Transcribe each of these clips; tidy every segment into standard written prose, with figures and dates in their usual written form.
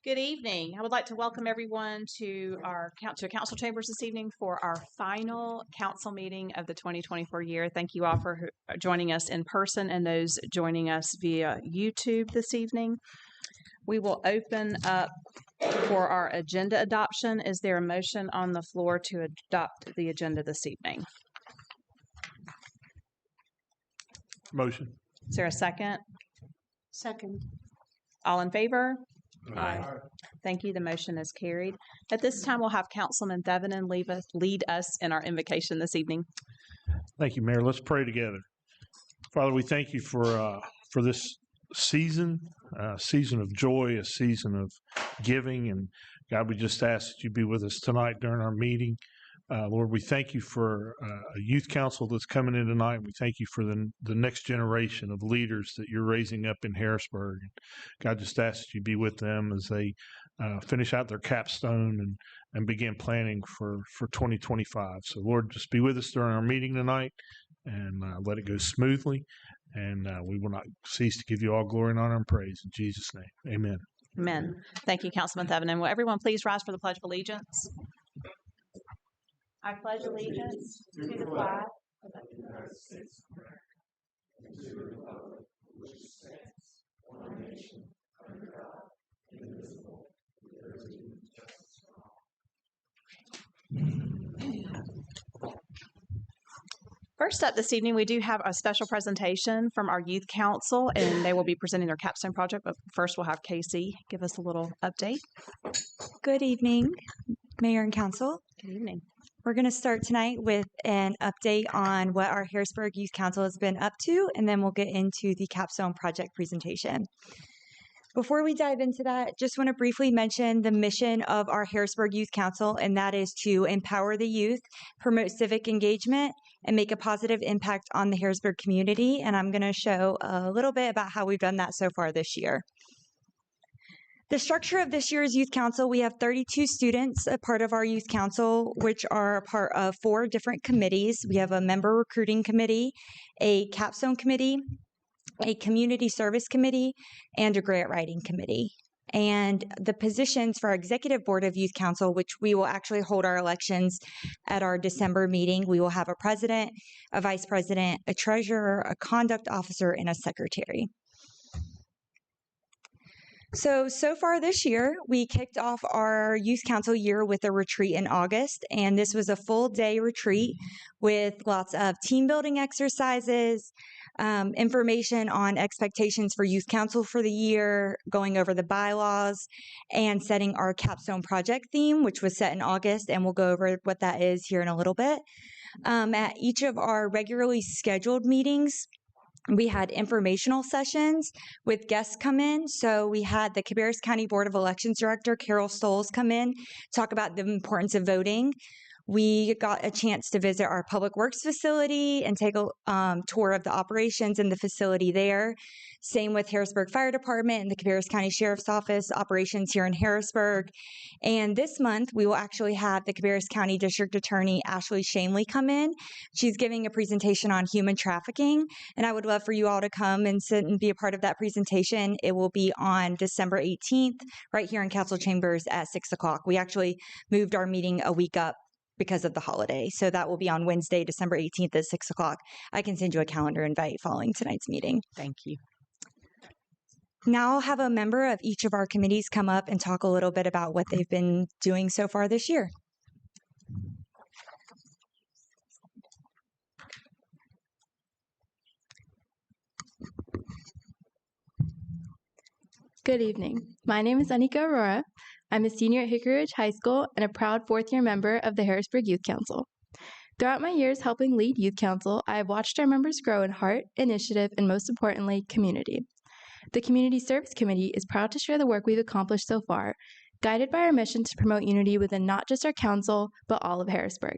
Good evening. I would like to welcome everyone to our council chambers this evening for our final council meeting of the 2024 year. Thank you all for joining us in person and those joining us via YouTube this evening. We will open up for our agenda adoption. Is there a motion on the floor to adopt the agenda this evening? Motion. Is there a second? Second. All in favor? Aye. Thank you. The motion is carried. At this time, we'll have Councilman Thevenin lead us in our invocation this evening. Thank you, Mayor. Let's pray together. Father, we thank you for this season of joy, a season of giving. And God, we just ask that you be with us tonight during our meeting. Lord, we thank you for a youth council that's coming in tonight. We thank you for the next generation of leaders that you're raising up in Harrisburg. And God, just ask that you be with them as they finish out their capstone and begin planning for 2025. So, Lord, just be with us during our meeting tonight and let it go smoothly. And we will not cease to give you all glory and honor and praise. In Jesus' name, amen. Amen. Thank you, Councilman Thevenin. Will everyone please rise for the Pledge of Allegiance? I pledge allegiance to the flag of the United States of America and to the republic which stands one nation under God, indivisible, with liberty and justice for all. First up this evening, we do have a special presentation from our youth council, and they will be presenting their capstone project. But first, we'll have Casey give us a little update. Good evening, Mayor and Council. Good evening. We're going to start tonight with an update on what our Harrisburg Youth Council has been up to, and then we'll get into the capstone project presentation. Before we dive into that, just want to briefly mention the mission of our Harrisburg Youth Council, and that is to empower the youth, promote civic engagement, and make a positive impact on the Harrisburg community. And I'm going to show a little bit about how we've done that so far this year. The structure of this year's Youth Council, we have 32 students, a part of our Youth Council, which are a part of 4 different committees. We have a member recruiting committee, a capstone committee, a community service committee, and a grant writing committee. And the positions for our Executive Board of Youth Council, which we will actually hold our elections at our December meeting, we will have a president, a vice president, a treasurer, a conduct officer, and a secretary. So far this year, we kicked off our Youth Council year with a retreat in August, and this was a full day retreat with lots of team building exercises, information on expectations for Youth Council for the year, going over the bylaws, and setting our capstone project theme, which was set in August, and we'll go over what that is here in a little bit. At each of our regularly scheduled meetings, we had informational sessions with guests come in. So we had the Cabarrus County Board of Elections Director, Carol Stoles, come in, talk about the importance of voting. We got a chance to visit our public works facility and take a tour of the operations in the facility there. Same with Harrisburg Fire Department and the Cabarrus County Sheriff's Office operations here in Harrisburg. And this month, we will actually have the Cabarrus County District Attorney, Ashley Shamley, come in. She's giving a presentation on human trafficking, and I would love for you all to come and sit and be a part of that presentation. It will be on December 18th, right here in Council Chambers at 6 o'clock. We actually moved our meeting a week up because of the holiday. So that will be on Wednesday, December 18th at 6 o'clock. I can send you a calendar invite following tonight's meeting. Thank you. Now I'll have a member of each of our committees come up and talk a little bit about what they've been doing so far this year. Good evening. My name is Anika Aurora. I'm a senior at Hickory Ridge High School and a proud fourth-year member of the Harrisburg Youth Council. Throughout my years helping lead Youth Council, I have watched our members grow in heart, initiative, and most importantly, community. The Community Service Committee is proud to share the work we've accomplished so far, guided by our mission to promote unity within not just our council, but all of Harrisburg.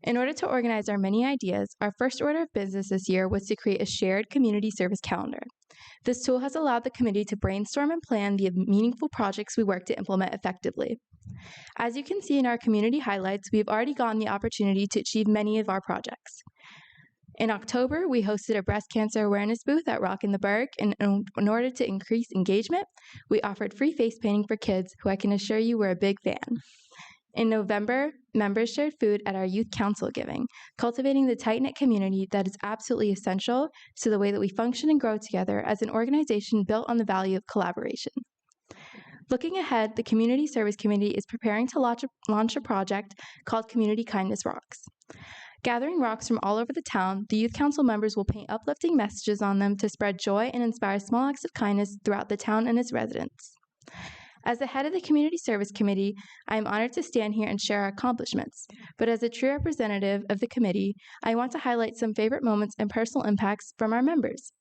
In order to organize our many ideas, our first order of business this year was to create a shared community service calendar. This tool has allowed the committee to brainstorm and plan the meaningful projects we work to implement effectively. As you can see in our community highlights, we have already gotten the opportunity to achieve many of our projects. In October, we hosted a breast cancer awareness booth at Rock in the Berg, and in order to increase engagement, we offered free face painting for kids, who I can assure you were a big fan. In November, members shared food at our youth council giving, cultivating the tight-knit community that is absolutely essential to the way that we function and grow together as an organization built on the value of collaboration. Looking ahead, the Community Service Committee is preparing to launch a project called Community Kindness Rocks. Gathering rocks from all over the town, the youth council members will paint uplifting messages on them to spread joy and inspire small acts of kindness throughout the town and its residents. As the head of the Community Service Committee, I am honored to stand here and share our accomplishments. But as a true representative of the committee, I want to highlight some favorite moments and personal impacts from our members.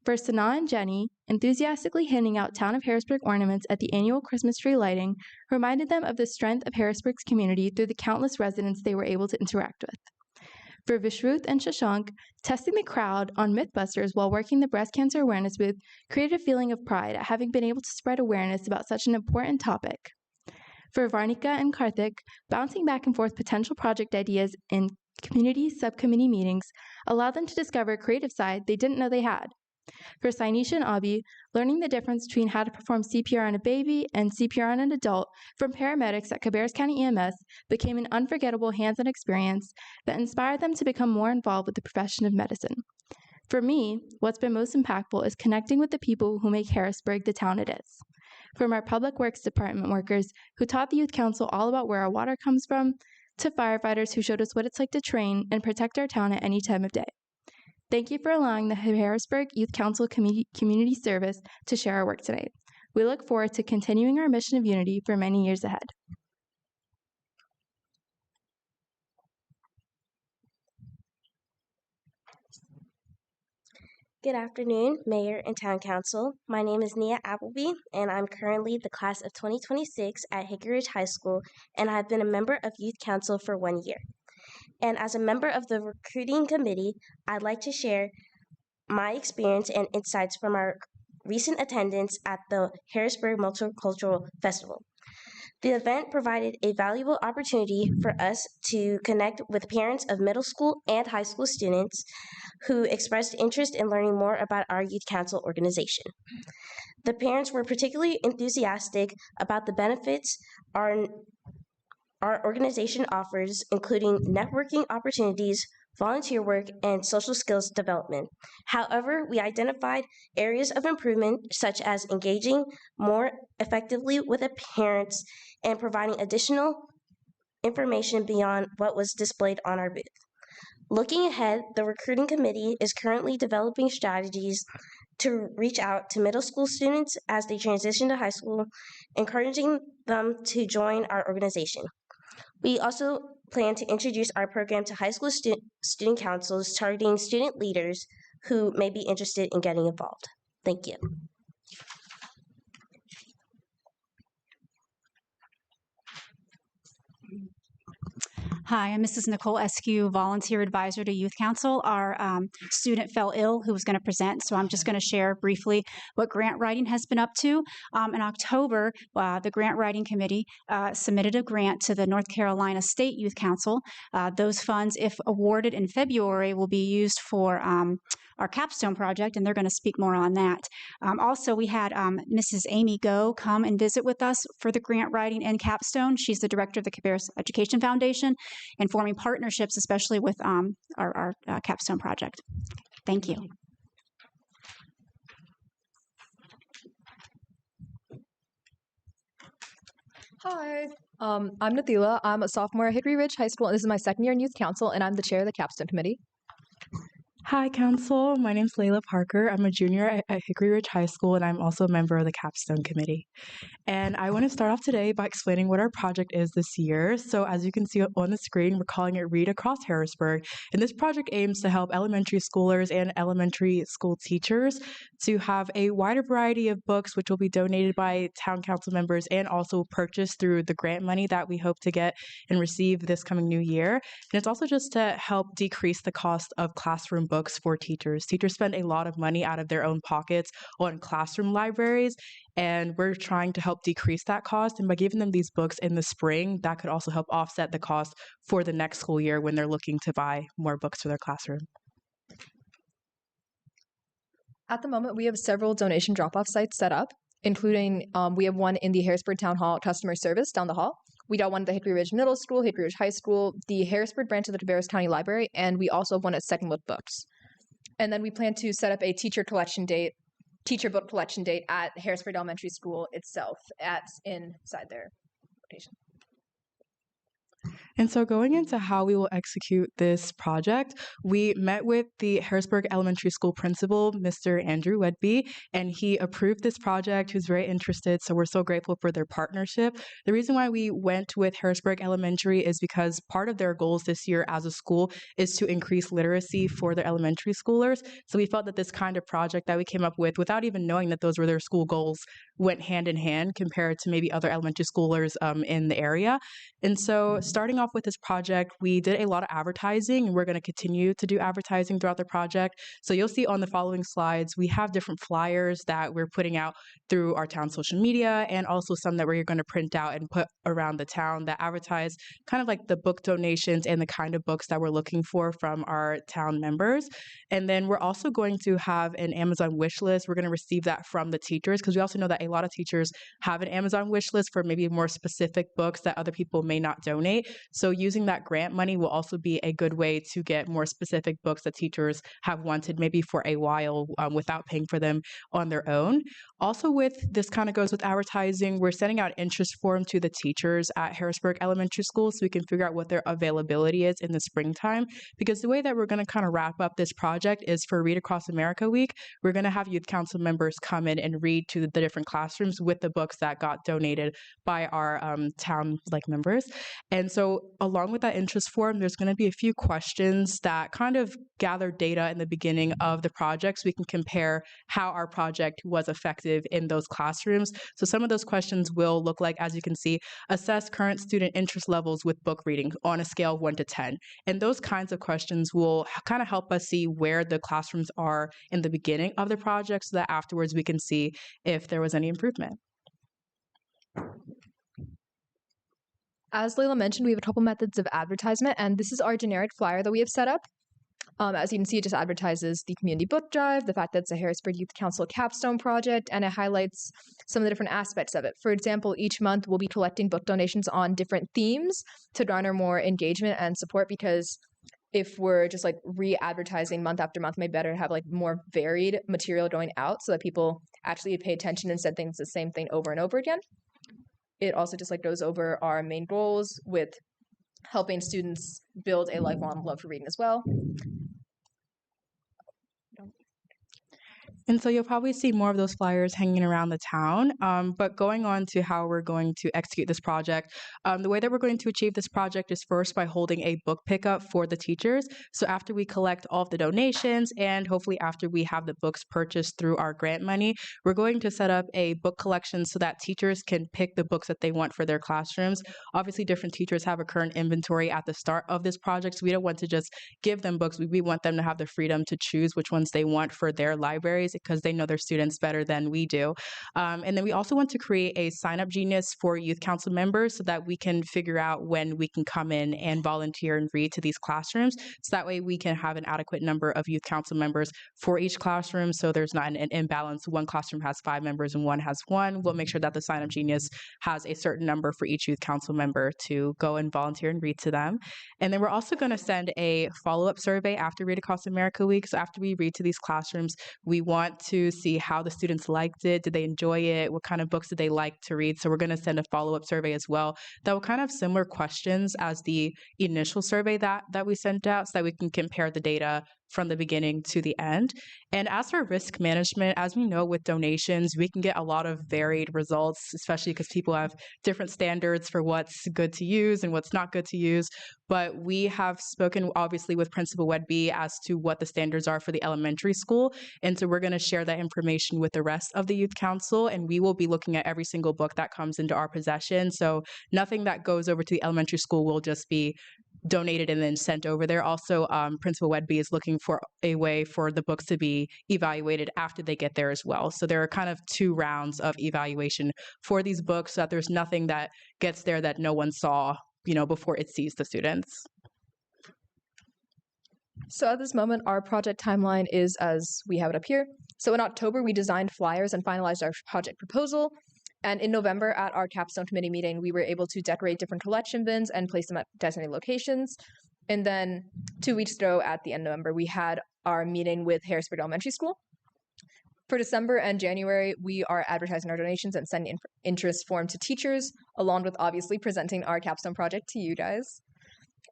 For Sanaa and Jenny, enthusiastically handing out Town of Harrisburg ornaments at the annual Christmas tree lighting reminded them of the strength of Harrisburg's community through the countless residents they were able to interact with. For Vishruth and Shashank, testing the crowd on Mythbusters while working the breast cancer awareness booth created a feeling of pride at having been able to spread awareness about such an important topic. For Varnika and Karthik, bouncing back and forth potential project ideas in community subcommittee meetings allowed them to discover a creative side they didn't know they had. For Sainisha and Abhi, learning the difference between how to perform CPR on a baby and CPR on an adult from paramedics at Cabarrus County EMS became an unforgettable hands-on experience that inspired them to become more involved with the profession of medicine. For me, what's been most impactful is connecting with the people who make Harrisburg the town it is. From our Public Works Department workers who taught the Youth Council all about where our water comes from, to firefighters who showed us what it's like to train and protect our town at any time of day. Thank you for allowing the Harrisburg Youth Council Community Service to share our work tonight. We look forward to continuing our mission of unity for many years ahead. Good afternoon, Mayor and Town Council. My name is Nia Appleby, and I'm currently the class of 2026 at Hickory Ridge High School, and I've been a member of Youth Council for 1 year. And as a member of the recruiting committee, I'd like to share my experience and insights from our recent attendance at the Harrisburg Multicultural Festival. The event provided a valuable opportunity for us to connect with parents of middle school and high school students who expressed interest in learning more about our Youth Council organization. The parents were particularly enthusiastic about the benefits our organization offers, including networking opportunities, volunteer work, and social skills development. However, we identified areas of improvement, such as engaging more effectively with the parents and providing additional information beyond what was displayed on our booth. Looking ahead, the recruiting committee is currently developing strategies to reach out to middle school students as they transition to high school, encouraging them to join our organization. We also plan to introduce our program to high school student councils targeting student leaders who may be interested in getting involved. Thank you. Hi, I'm Mrs. Nicole Eskew, volunteer advisor to Youth Council. Our student fell ill who was going to present, so I'm just going to share briefly what grant writing has been up to. In October, the Grant Writing Committee submitted a grant to the North Carolina State Youth Council. Those funds, if awarded in February, will be used for our capstone project, and they're going to speak more on that. Also, we had Mrs. Amy Go come and visit with us for the grant writing and capstone. She's the director of the Cabarrus Education Foundation and forming partnerships, especially with our capstone project. Thank you. Hi, I'm Nathila. I'm a sophomore at Hickory Ridge High School, and this is my second year in Youth Council, and I'm the chair of the Capstone Committee. Hi, Council. My name's Layla Parker. I'm a junior at Hickory Ridge High School, and I'm also a member of the Capstone Committee. And I want to start off today by explaining what our project is this year. So as you can see on the screen, we're calling it Read Across Harrisburg. And this project aims to help elementary schoolers and elementary school teachers to have a wider variety of books, which will be donated by town council members and also purchased through the grant money that we hope to get and receive this coming new year. And it's also just to help decrease the cost of classroom books for teachers. Teachers spend a lot of money out of their own pockets on classroom libraries, and we're trying to help decrease that cost. And by giving them these books in the spring, that could also help offset the cost for the next school year when they're looking to buy more books for their classroom. At the moment, we have several donation drop-off sites set up, including we have one in the Harrisburg Town Hall customer service down the hall. We got one at the Hickory Ridge Middle School, Hickory Ridge High School, the Harrisburg branch of the Tavares County Library, and we also have one at Second Look Books. And then we plan to set up a teacher book collection date at Harrisburg Elementary School itself inside their location. And so going into how we will execute this project, we met with the Harrisburg Elementary School principal, Mr. Andrew Wedby, and he approved this project. He was very interested, so we're so grateful for their partnership. The reason why we went with Harrisburg Elementary is because part of their goals this year as a school is to increase literacy for their elementary schoolers. So we felt that this kind of project that we came up with, without even knowing that those were their school goals, went hand in hand compared to maybe other elementary schoolers in the area. And so starting off with this project, we did a lot of advertising, and we're going to continue to do advertising throughout the project. So you'll see on the following slides, we have different flyers that we're putting out through our town social media, and also some that we're going to print out and put around the town that advertise kind of like the book donations and the kind of books that we're looking for from our town members. And then we're also going to have an Amazon wish list. We're going to receive that from the teachers, because we also know that a lot of teachers have an Amazon wish list for maybe more specific books that other people may not donate. So using that grant money will also be a good way to get more specific books that teachers have wanted maybe for a while without paying for them on their own. Also, with this kind of goes with advertising, we're sending out interest form to the teachers at Harrisburg Elementary School so we can figure out what their availability is in the springtime. Because the way that we're going to kind of wrap up this project is for Read Across America Week, we're going to have youth council members come in and read to the different classrooms with the books that got donated by our town members. And so along with that interest form, there's going to be a few questions that kind of gather data in the beginning of the project so we can compare how our project was effective in those classrooms. So some of those questions will look like, as you can see, assess current student interest levels with book reading on a scale of 1 to 10. And those kinds of questions will kind of help us see where the classrooms are in the beginning of the project so that afterwards we can see if there was any improvement. As Layla mentioned, we have a couple methods of advertisement, and this is our generic flyer that we have set up. As you can see, it just advertises the community book drive, the fact that it's a Harrisburg Youth Council capstone project, and it highlights some of the different aspects of it. For example, each month we'll be collecting book donations on different themes to garner more engagement and support, because if we're just re-advertising month after month, maybe better to have more varied material going out so that people actually pay attention instead of things the same thing over and over again. It also just goes over our main goals with helping students build a lifelong love for reading as well. And so you'll probably see more of those flyers hanging around the town. But going on to how we're going to execute this project, the way that we're going to achieve this project is first by holding a book pickup for the teachers. So after we collect all of the donations and hopefully after we have the books purchased through our grant money, we're going to set up a book collection so that teachers can pick the books that they want for their classrooms. Obviously, different teachers have a current inventory at the start of this project, so we don't want to just give them books. We want them to have the freedom to choose which ones they want for their libraries, because they know their students better than we do. And then we also want to create a sign-up genius for youth council members so that we can figure out when we can come in and volunteer and read to these classrooms. So that way we can have an adequate number of youth council members for each classroom, so there's not an imbalance. One classroom has 5 members and one has 1. We'll make sure that the sign-up genius has a certain number for each youth council member to go and volunteer and read to them. And then we're also going to send a follow-up survey after Read Across America Week. So after we read to these classrooms, we want to see how the students liked it. Did they enjoy it? What kind of books did they like to read? So we're going to send a follow-up survey as well that will kind of have similar questions as the initial survey that we sent out, so that we can compare the data from the beginning to the end. And as for risk management, as we know with donations, we can get a lot of varied results, especially because people have different standards for what's good to use and what's not good to use. But we have spoken obviously with Principal Wedby as to what the standards are for the elementary school. And so we're going to share that information with the rest of the youth council, and we will be looking at every single book that comes into our possession. So nothing that goes over to the elementary school will just be donated and then sent over there. Also, Principal Wedby is looking for a way for the books to be evaluated after they get there as well. So there are kind of 2 rounds of evaluation for these books, so that there's nothing that gets there that no one saw, before it sees the students. So at this moment, our project timeline is as we have it up here. So in October, we designed flyers and finalized our project proposal. And in November, at our capstone committee meeting, we were able to decorate different collection bins and place them at designated locations. And then 2 weeks ago, at the end of November, we had our meeting with Harrisburg Elementary School. For December and January, we are advertising our donations and sending interest form to teachers, along with obviously presenting our capstone project to you guys.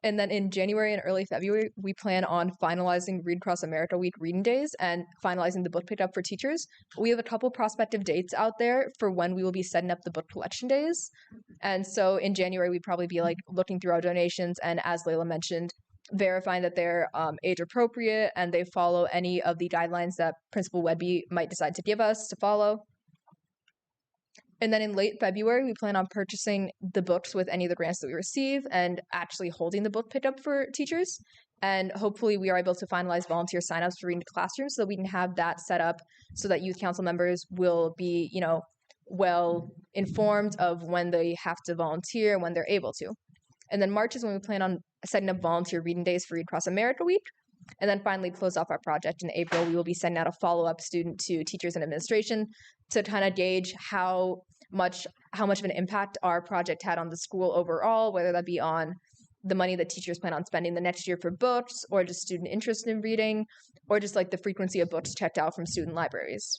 And then in January and early February, we plan on finalizing Read Across America Week reading days and finalizing the book pickup for teachers. We have a couple prospective dates out there for when we will be setting up the book collection days. And so in January, we'd probably be like looking through our donations and, as Layla mentioned, verifying that they're age appropriate and they follow any of the guidelines that Principal Wedby might decide to give us to follow. And then in late February, we plan on purchasing the books with any of the grants that we receive and actually holding the book pickup for teachers. And hopefully we are able to finalize volunteer signups for Reading to Classroom so that we can have that set up so that youth council members will be, well informed of when they have to volunteer and when they're able to. And then March is when we plan on setting up volunteer reading days for Read Across America Week. And then finally close off our project in April. We will be sending out a follow-up student to teachers and administration to kind of gauge how much of an impact our project had on the school overall, whether that be on the money that teachers plan on spending the next year for books, or just student interest in reading, or just like the frequency of books checked out from student libraries.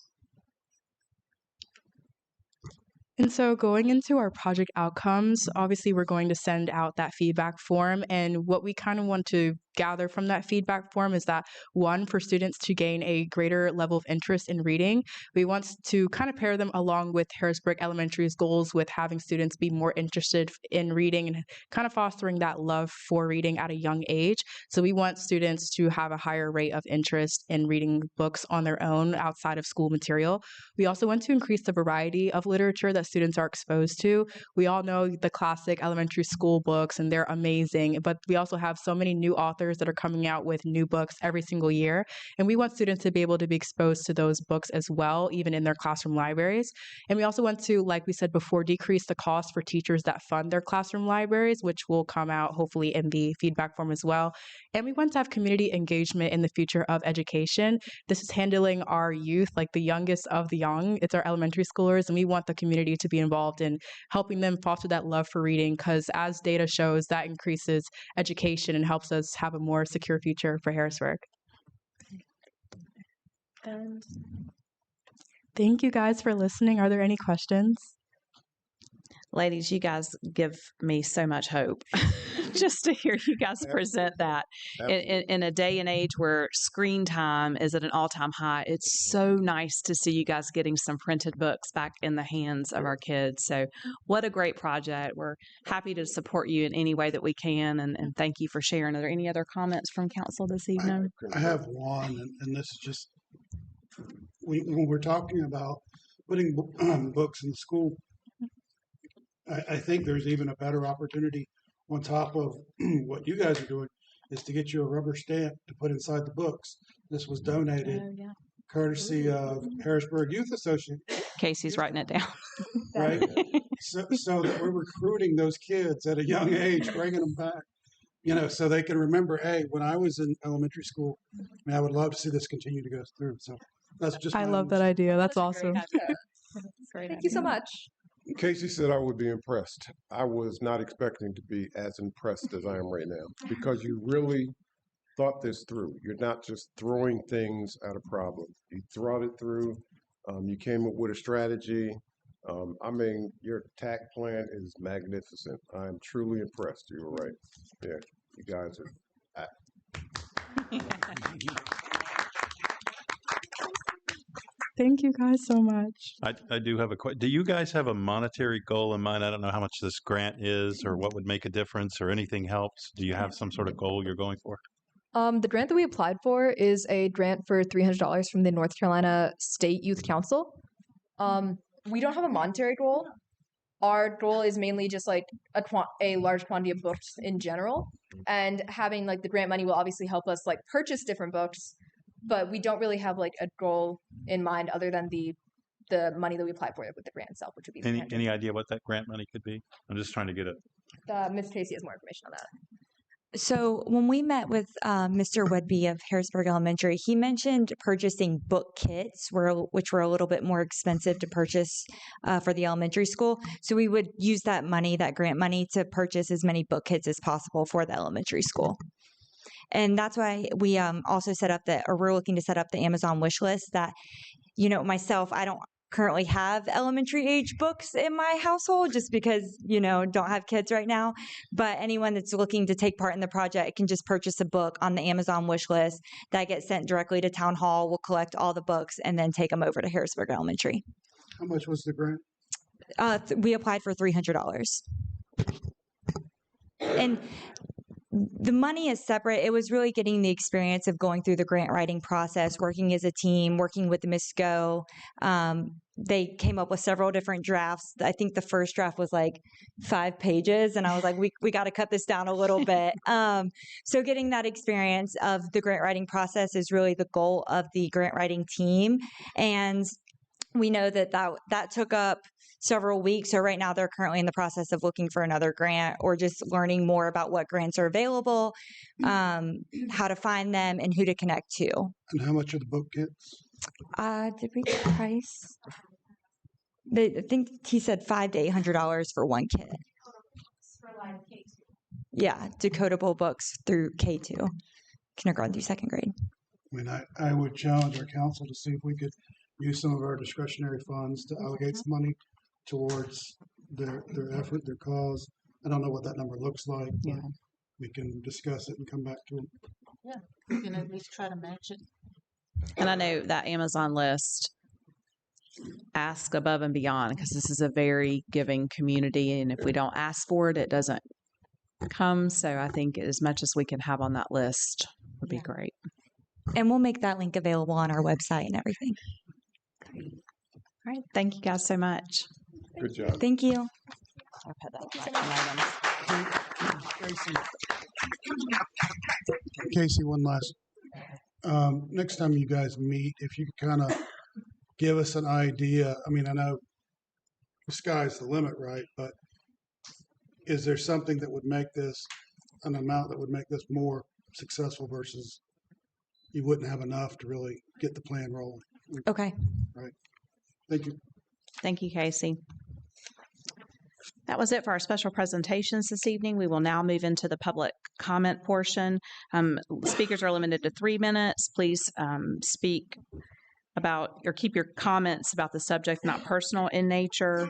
And so going into our project outcomes, obviously we're going to send out that feedback form. And what we kind of want to gather from that feedback form is that, one, for students to gain a greater level of interest in reading, we want to kind of pair them along with Harrisburg Elementary's goals with having students be more interested in reading and kind of fostering that love for reading at a young age. So we want students to have a higher rate of interest in reading books on their own outside of school material. We also want to increase the variety of literature that students are exposed to. We all know the classic elementary school books and they're amazing, but we also have so many new authors that are coming out with new books every single year. And we want students to be able to be exposed to those books as well, even in their classroom libraries. And we also want to, like we said before, decrease the cost for teachers that fund their classroom libraries, which will come out hopefully in the feedback form as well. And we want to have community engagement in the future of education. This is handling our youth, like the youngest of the young. It's our elementary schoolers, and we want the community to be involved in helping them foster that love for reading, because as data shows, that increases education and helps us have a more secure future for Harrisburg. And thank you guys for listening. Are there any questions? Ladies, you guys give me so much hope just to hear you guys present that. In a day and age where screen time is at an all-time high, it's so nice to see you guys getting some printed books back in the hands of our kids. So what a great project. We're happy to support you in any way that we can, and thank you for sharing. Are there any other comments from council this evening? I have one, and this is just, when we're talking about putting books in the school, I think there's even a better opportunity on top of what you guys are doing is to get you a rubber stamp to put inside the books. This was donated courtesy of Harrisburg Youth Association. Casey's writing it down. Right? So that we're recruiting those kids at a young age, bringing them back, so they can remember, hey, when I was in elementary school, I would love to see this continue to go through. So that's just I love that idea. That's awesome. Thank you so much. Casey said I would be impressed. I was not expecting to be as impressed as I am right now, because you really thought this through. You're not just throwing things at a problem. You thought it through. You came up with a strategy. Your attack plan is magnificent. I am truly impressed. You were right. Yeah, you guys are. Thank you guys so much. I do have a question. Do you guys have a monetary goal in mind? I don't know how much this grant is or what would make a difference or anything helps. Do you have some sort of goal you're going for? The grant that we applied for is a grant for $300 from the North Carolina State Youth Council. We don't have a monetary goal. Our goal is mainly just like a large quantity of books in general, and having like the grant money will obviously help us like purchase different books. But we don't really have like a goal in mind other than the money that we applied for with the grant itself, which would be any idea what that grant money could be? I'm just trying to get it. Ms. Casey has more information on that. So when we met with Mr. Wedby of Harrisburg Elementary, he mentioned purchasing book kits, which were a little bit more expensive to purchase for the elementary school. So we would use that money, that grant money, to purchase as many book kits as possible for the elementary school. And that's why we also we're looking to set up the Amazon wish list that, myself, I don't currently have elementary age books in my household just because, don't have kids right now. But anyone that's looking to take part in the project can just purchase a book on the Amazon wish list that gets sent directly to Town Hall. We'll collect all the books and then take them over to Harrisburg Elementary. How much was the grant? We applied for $300. And the money is separate. It was really getting the experience of going through the grant writing process, working as a team, working with Ms. Go. They came up with several different drafts. I think the first draft was like 5 pages, and I was like, we got to cut this down a little bit. So getting that experience of the grant writing process is really the goal of the grant writing team. And we know that took up several weeks. So right now they're currently in the process of looking for another grant or just learning more about what grants are available, how to find them, and who to connect to. And how much are the book kits? Did we get a price? I think he said $500 to $800 for one kit. Yeah, decodable books through K2, kindergarten through second grade. I mean, I would challenge our council to see if we could use some of our discretionary funds to allocate some money towards their effort, their cause. I don't know what that number looks like, but we can discuss it and come back to it. Yeah, we can at least try to match it. And I know that Amazon list asks above and beyond because this is a very giving community. And if we don't ask for it, it doesn't come. So I think as much as we can have on that list would be great. And we'll make that link available on our website and everything. All right. Thank you guys so much. Good job. Thank you. I'll put that action items. Casey, one last. Next time you guys meet, if you could kind of give us an idea. I mean, I know the sky's the limit, right? But is there something that would make this an amount that would make this more successful versus you wouldn't have enough to really get the plan rolling? Okay. Right. Thank you. Thank you, Casey. That was it for our special presentations this evening. We will now move into the public comment portion. Speakers are limited to 3 minutes. Please speak about or keep your comments about the subject not personal in nature.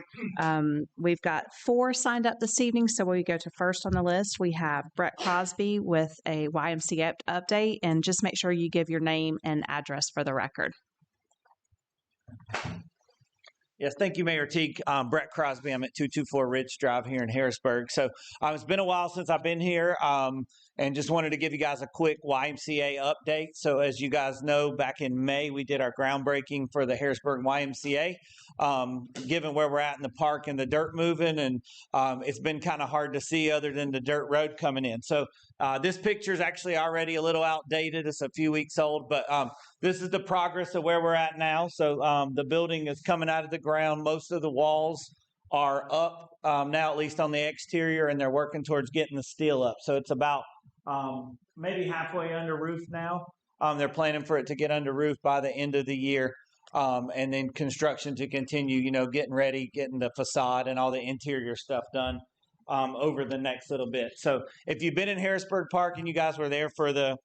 We've got 4 signed up this evening, so we go to first on the list. We have Brett Crosby with a YMCA update, and just make sure you give your name and address for the record. Yes, thank you, Mayor Teague. Brett Crosby. I'm at 224 Ridge Drive here in Harrisburg. So it's been a while since I've been here, and just wanted to give you guys a quick YMCA update. So as you guys know, back in May, we did our groundbreaking for the Harrisburg YMCA. Given where we're at in the park and the dirt moving, and it's been kind of hard to see other than the dirt road coming in. So this picture is actually already a little outdated. It's a few weeks old, but this is the progress of where we're at now. So the building is coming out of the ground. Most of the walls are up now, at least on the exterior, and they're working towards getting the steel up. So it's about maybe halfway under roof now. They're planning for it to get under roof by the end of the year. And then construction to continue, getting ready, getting the facade and all the interior stuff done over the next little bit. So if you've been in Harrisburg Park and you guys were there for the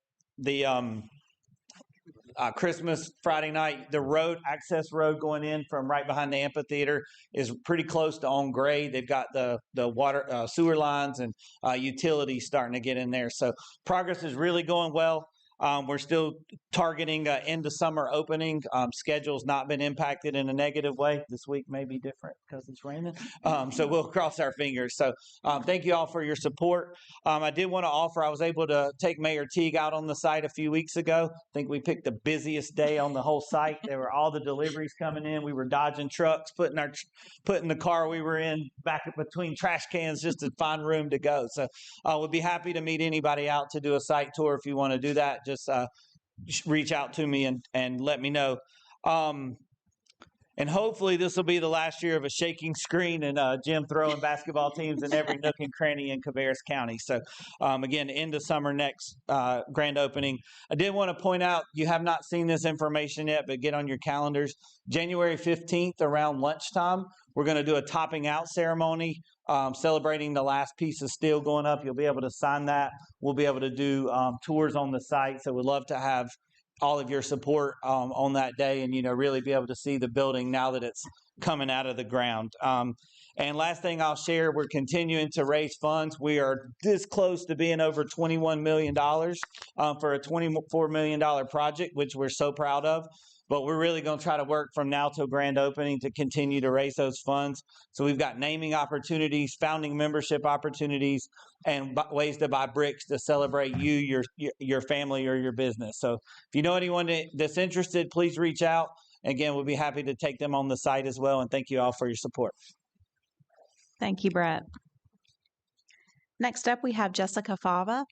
Christmas Friday night, the access road going in from right behind the amphitheater is pretty close to on grade. They've got the water sewer lines and utilities starting to get in there. So progress is really going well. We're still targeting end of summer opening. Schedule's not been impacted in a negative way. This week may be different because it's raining. So we'll cross our fingers. So thank you all for your support. I did want to offer, I was able to take Mayor Teague out on the site a few weeks ago. I think we picked the busiest day on the whole site. There were all the deliveries coming in. We were dodging trucks, putting the car we were in back between trash cans just to find room to go. So we'll be happy to meet anybody out to do a site tour if you want to do that. Just reach out to me and let me know. And And hopefully this will be the last year of a shaking screen and Jim throwing basketball teams in every nook and cranny in Cabarrus County. So again, end of summer next grand opening. I did want to point out, you have not seen this information yet, but get on your calendars. January 15th around lunchtime, we're going to do a topping out ceremony celebrating the last piece of steel going up. You'll be able to sign that. We'll be able to do tours on the site. So we'd love to have all of your support on that day and, really be able to see the building now that it's coming out of the ground. And last thing I'll share, we're continuing to raise funds. We are this close to being over $21 million for a $24 million project, which we're so proud of. But we're really going to try to work from now till grand opening to continue to raise those funds. So we've got naming opportunities, founding membership opportunities, and ways to buy bricks to celebrate you, your family, or your business. So if you know anyone that's interested, please reach out. Again, we'll be happy to take them on the site as well. And thank you all for your support. Thank you, Brett. Next up, we have Jessica Fava.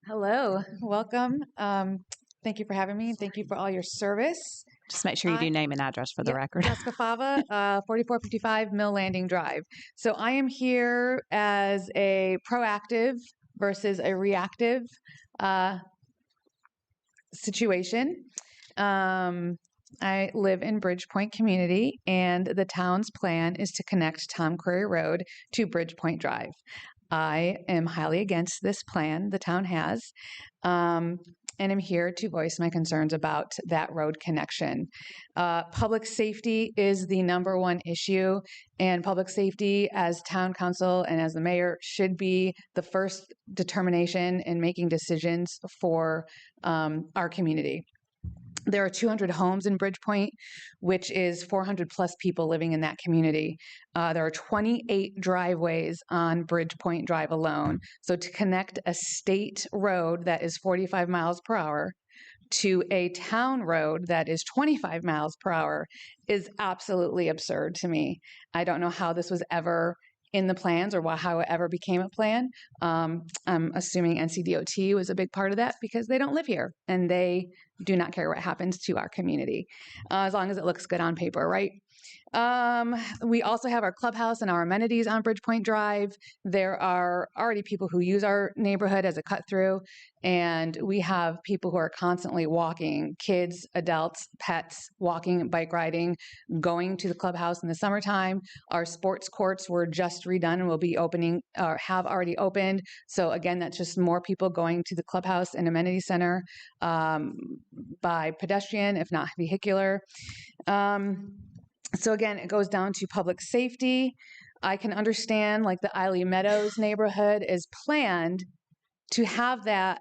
Hello, welcome. Thank you for having me. Thank you for all your service. Just make sure you do name and address for the record. Jessica Fava, 4455 Mill Landing Drive. So I am here as a proactive versus a reactive situation. I live in Bridgepoint community, and the town's plan is to connect Tom Query Road to Bridgepoint Drive. I am highly against this plan the town has, and I'm here to voice my concerns about that road connection. Public safety is the number one issue, and public safety as town council and as the mayor should be the first determination in making decisions for our community. There are 200 homes in Bridgepoint, which is 400 plus people living in that community. There are 28 driveways on Bridgepoint Drive alone. So to connect a state road that is 45 miles per hour to a town road that is 25 miles per hour is absolutely absurd to me. I don't know how this was ever in the plans or how it ever became a plan. I'm assuming NCDOT was a big part of that because they don't live here and they do not care what happens to our community as long as it looks good on paper, right? We also have our clubhouse and our amenities on Bridgepoint Drive. There are already people who use our neighborhood as a cut through, and we have people who are constantly walking, kids, adults, pets, walking, bike riding, going to the clubhouse in the summertime. Our sports courts were just redone and will be opening or have already opened. So again, that's just more people going to the clubhouse and amenity center by pedestrian, if not vehicular. So again, it goes down to public safety. I can understand like the Eiley Meadows neighborhood is planned to have that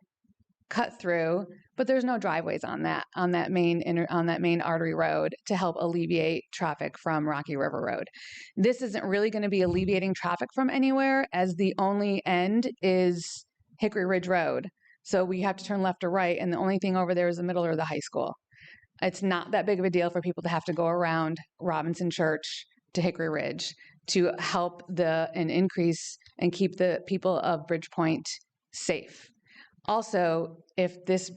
cut through, but there's no driveways on that main artery road to help alleviate traffic from Rocky River Road. This isn't really going to be alleviating traffic from anywhere, as the only end is Hickory Ridge Road. So we have to turn left or right, and the only thing over there is the middle or the high school. It's not that big of a deal for people to have to go around Robinson Church to Hickory Ridge to help and increase and keep the people of Bridgepoint safe. Also, if this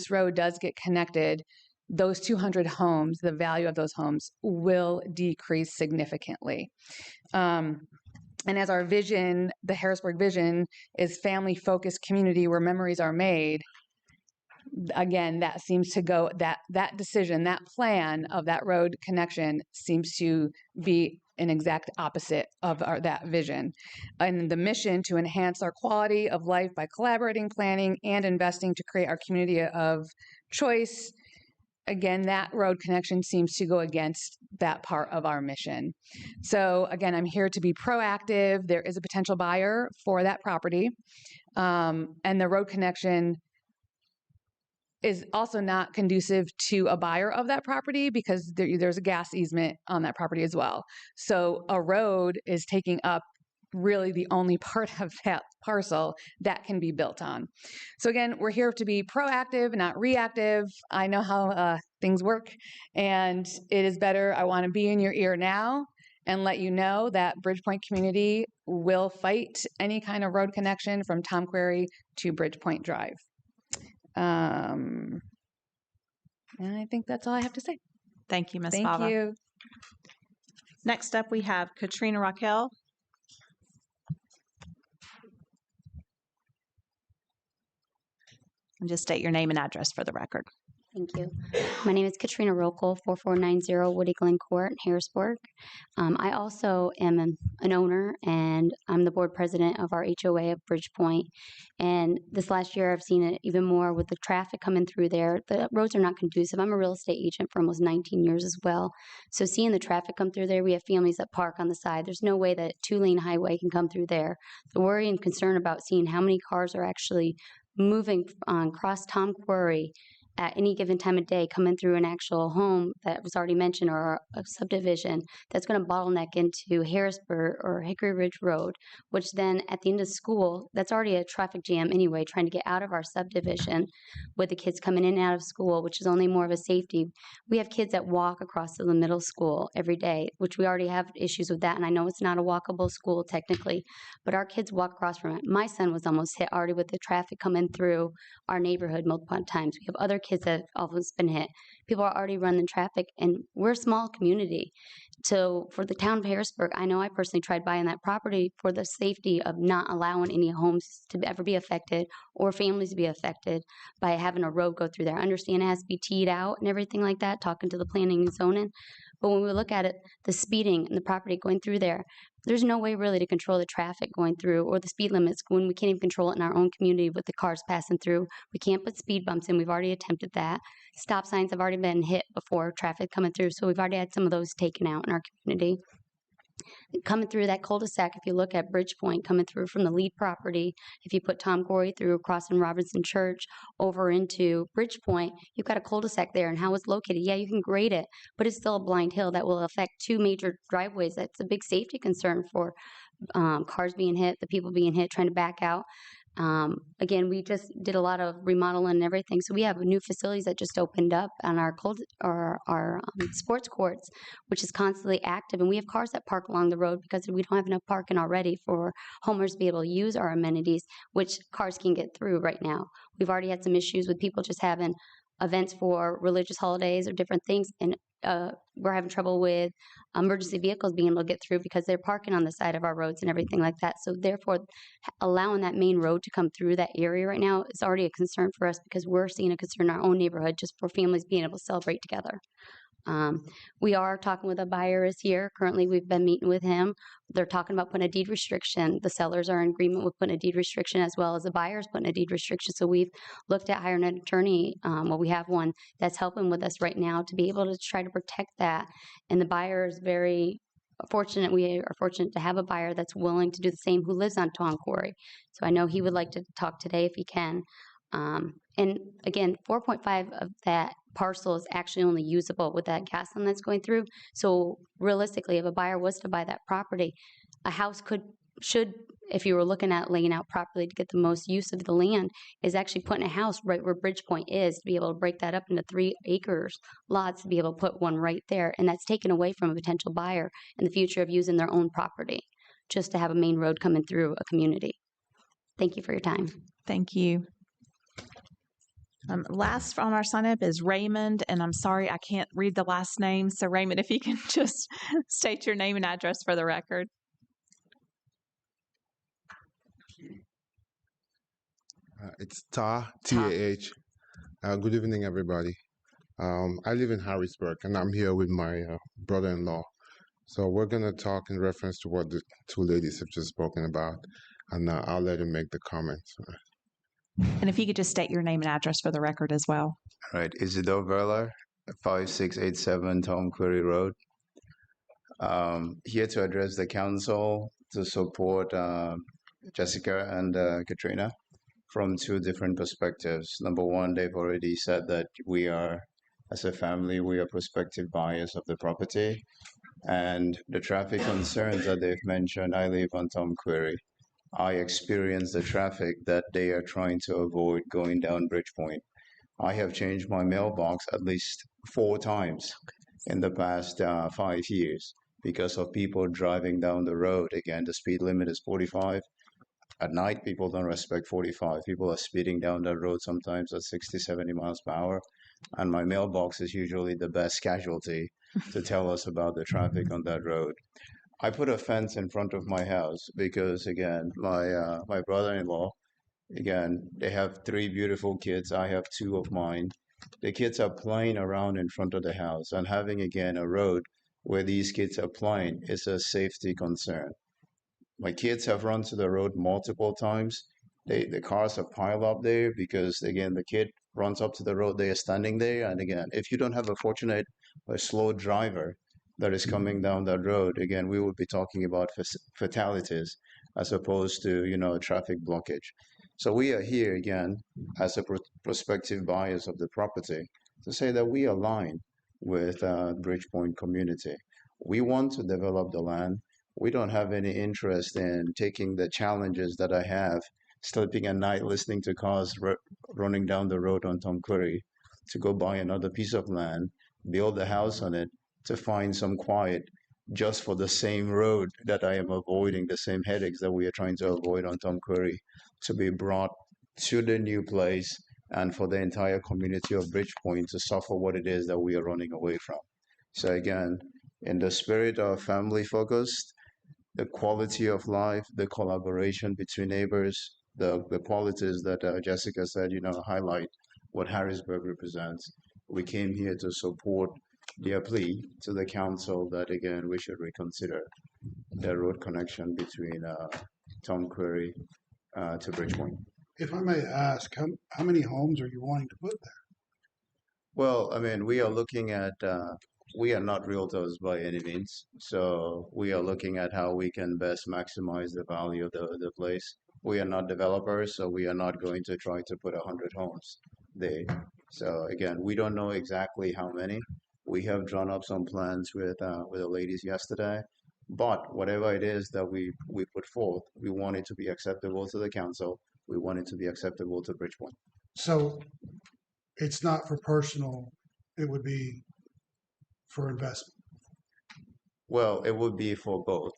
road does get connected, those 200 homes, the value of those homes will decrease significantly. And as our vision, the Harrisburg vision is family-focused community where memories are made. Again, that seems to go, that decision, that plan of that road connection seems to be an exact opposite of that vision. And the mission to enhance our quality of life by collaborating, planning, and investing to create our community of choice. Again, that road connection seems to go against that part of our mission. So again, I'm here to be proactive. There is a potential buyer for that property. And the road connection is also not conducive to a buyer of that property because there's a gas easement on that property as well. So a road is taking up really the only part of that parcel that can be built on. So again, we're here to be proactive, not reactive. I know how things work, and it is better. I want to be in your ear now and let you know that Bridgepoint community will fight any kind of road connection from Tom Query to Bridgepoint Drive. And I think that's all I have to say. Thank you, Ms. Thank Fava. you. Next up, we have Katrina Raquel. And just state your name and address for the record. Thank you. My name is Katrina Rokel, 4490 Woody Glen Court, Harrisburg. I also am an owner, and I'm the board president of our HOA of Bridgepoint. And this last year, I've seen it even more with the traffic coming through there. The roads are not conducive. I'm a real estate agent for almost 19 years as well. So seeing the traffic come through there, we have families that park on the side. There's no way that a 2-lane highway can come through there. The worry and concern about seeing how many cars are actually moving across Tom Quarry at any given time of day coming through an actual home that was already mentioned or a subdivision that's going to bottleneck into Harrisburg or Hickory Ridge Road, which then at the end of school, that's already a traffic jam anyway, trying to get out of our subdivision with the kids coming in and out of school, which is only more of a safety. We have kids that walk across to the middle school every day, which we already have issues with that. And I know it's not a walkable school technically, but our kids walk across from it. My son was almost hit already with the traffic coming through our neighborhood multiple times. We have other kids that have almost been hit. People are already running traffic, and we're a small community. So for the town of Harrisburg, I know I personally tried buying that property for the safety of not allowing any homes to ever be affected or families to be affected by having a road go through there. I understand it has to be teed out and everything like that, talking to the planning and zoning. But when we look at it, the speeding and the property going through there, there's no way really to control the traffic going through or the speed limits when we can't even control it in our own community with the cars passing through. We can't put speed bumps in. We've already attempted that. Stop signs have already been hit before traffic coming through. So we've already had some of those taken out in our community. Coming through that cul-de-sac, if you look at Bridgepoint, coming through from the lead property, if you put Tom Quarry through crossing Robinson Church over into Bridgepoint, you've got a cul-de-sac there. And how it's located, yeah, you can grade it, but it's still a blind hill that will affect 2 major driveways. That's a big safety concern for cars being hit, the people being hit, trying to back out. Again, we just did a lot of remodeling and everything. So we have new facilities that just opened up on our sports courts, which is constantly active. And we have cars that park along the road because we don't have enough parking already for homeowners to be able to use our amenities, which cars can get through right now. We've already had some issues with people just having events for religious holidays or different things. And we're having trouble with emergency vehicles being able to get through because they're parking on the side of our roads and everything like that. So therefore, allowing that main road to come through that area right now is already a concern for us because we're seeing a concern in our own neighborhood just for families being able to celebrate together. We are talking with a buyer is here. Currently, we've been meeting with him. They're talking about putting a deed restriction. The sellers are in agreement with putting a deed restriction as well as the buyers putting a deed restriction. So we've looked at hiring an attorney. Well, we have one that's helping with us right now to be able to try to protect that. And the buyer is very fortunate. We are fortunate to have a buyer that's willing to do the same who lives on Tom Quarry. So I know he would like to talk today if he can. And again, 4.5 of that parcel is actually only usable with that gas line that's going through. So realistically, if a buyer was to buy that property, a house should, if you were looking at laying out properly to get the most use of the land, is actually putting a house right where Bridgepoint is to be able to break that up into 3 acres lots to be able to put one right there. And that's taken away from a potential buyer in the future of using their own property just to have a main road coming through a community. Thank you for your time. Thank you. Last on our sign up is Raymond, and I'm sorry I can't read the last name. So Raymond, if you can just state your name and address for the record. It's T-A-H. Good evening, everybody. I live in Harrisburg, and I'm here with my brother-in-law. So we're going to talk in reference to what the 2 ladies have just spoken about, and I'll let him make the comments. And if you could just state your name and address for the record as well. All right. Isidore Verler, 5687 Tom Quarry Road. Here to address the council to support Jessica and Katrina from 2 different perspectives. Number one, they've already said that we are, as a family, we are prospective buyers of the property. And the traffic concerns that they've mentioned, I live on Tom Quarry. I experience the traffic that they are trying to avoid going down Bridgepoint. I have changed my mailbox at least 4 times in the past 5 years because of people driving down the road. Again, the speed limit is 45. At night, people don't respect 45. People are speeding down the road sometimes at 60, 70 miles per hour. And my mailbox is usually the best casualty to tell us about the traffic on that road. I put a fence in front of my house because, again, my brother-in-law, again, they have 3 beautiful kids. I have 2 of mine. The kids are playing around in front of the house, and having, again, a road where these kids are playing is a safety concern. My kids have run to the road multiple times. The cars are piled up there because, again, the kid runs up to the road, they are standing there. And again, if you don't have a fortunate or slow driver that is coming down that road, again, we would be talking about fatalities as opposed to, traffic blockage. So we are here, again, as a prospective buyers of the property to say that we align with Bridgepoint community. We want to develop the land. We don't have any interest in taking the challenges that I have, sleeping at night, listening to cars running down the road on Tom Curry, to go buy another piece of land, build a house on it, to find some quiet just for the same road that I am avoiding, the same headaches that we are trying to avoid on Tom Curry, to be brought to the new place and for the entire community of Bridgepoint to suffer what it is that we are running away from. So again, in the spirit of family focused, the quality of life, the collaboration between neighbors, the qualities that Jessica said, highlight what Harrisburg represents. We came here to support their plea to the council that, again, we should reconsider the road connection between Tom Curry to Bridgepoint. If I may ask, how many homes are you wanting to put there? Well, I mean, we are looking at, we are not realtors by any means. So we are looking at how we can best maximize the value of the place. We are not developers, so we are not going to try to put 100 homes there. So again, we don't know exactly how many. We have drawn up some plans with the ladies yesterday, but whatever it is that we put forth, we want it to be acceptable to the council. We want it to be acceptable to Bridgepoint. So it's not for personal, it would be for investment. Well, it would be for both,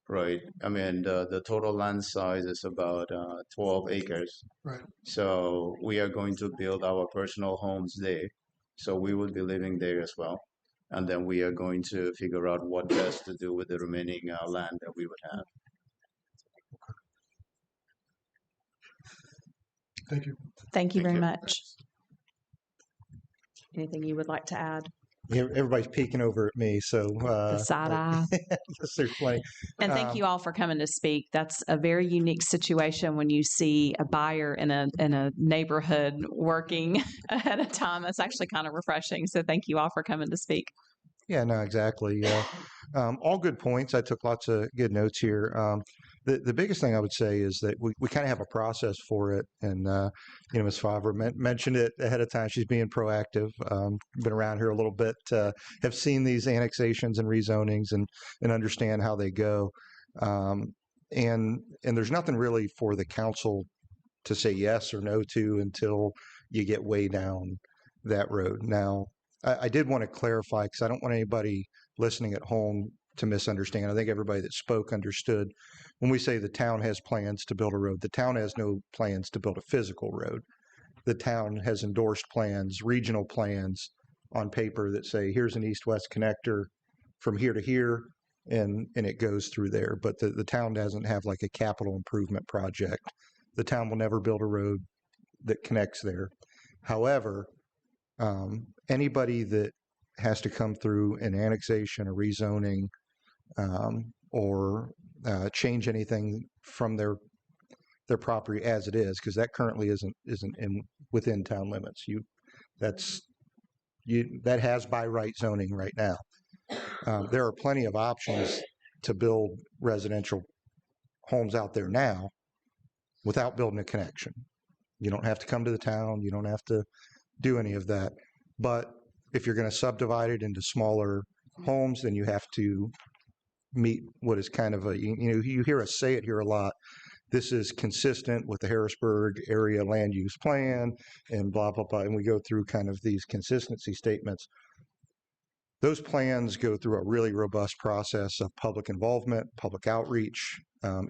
right? I mean, the total land size is about 12 acres. Right. So we are going to build our personal homes there. So we will be living there as well. And then we are going to figure out what best to do with the remaining land that we would have. Thank you. Thank you very much. Anything you would like to add? Yeah, everybody's peeking over at me, so The side eye. there's plenty. And thank you all for coming to speak. That's a very unique situation when you see a buyer in a neighborhood working ahead of time. That's actually kind of refreshing. So thank you all for coming to speak. Yeah, no, exactly. All good points. I took lots of good notes here. The biggest thing I would say is that we kind of have a process for it. And, Ms. Favre mentioned it ahead of time. She's being proactive. Been around here a little bit, have seen these annexations and rezonings and understand how they go. And there's nothing really for the council to say yes or no to until you get way down that road. Now, I did want to clarify because I don't want anybody listening at home to misunderstand. I think everybody that spoke understood. When we say the town has plans to build a road, the town has no plans to build a physical road. The town has endorsed plans, regional plans on paper that say, here's an east-west connector from here to here, and it goes through there. But the town doesn't have like a capital improvement project. The town will never build a road that connects there. However, anybody that has to come through an annexation, a rezoning, or change anything from their property as it is, because that currently isn't within town limits. That has by right zoning right now. There are plenty of options to build residential homes out there now without building a connection. You don't have to come to the town. You don't have to do any of that. But if you're going to subdivide it into smaller homes, then you have to meet what is kind of you hear us say it here a lot. This is consistent with the Harrisburg area land use plan and blah, blah, blah. And we go through kind of these consistency statements. Those plans go through a really robust process of public involvement, public outreach.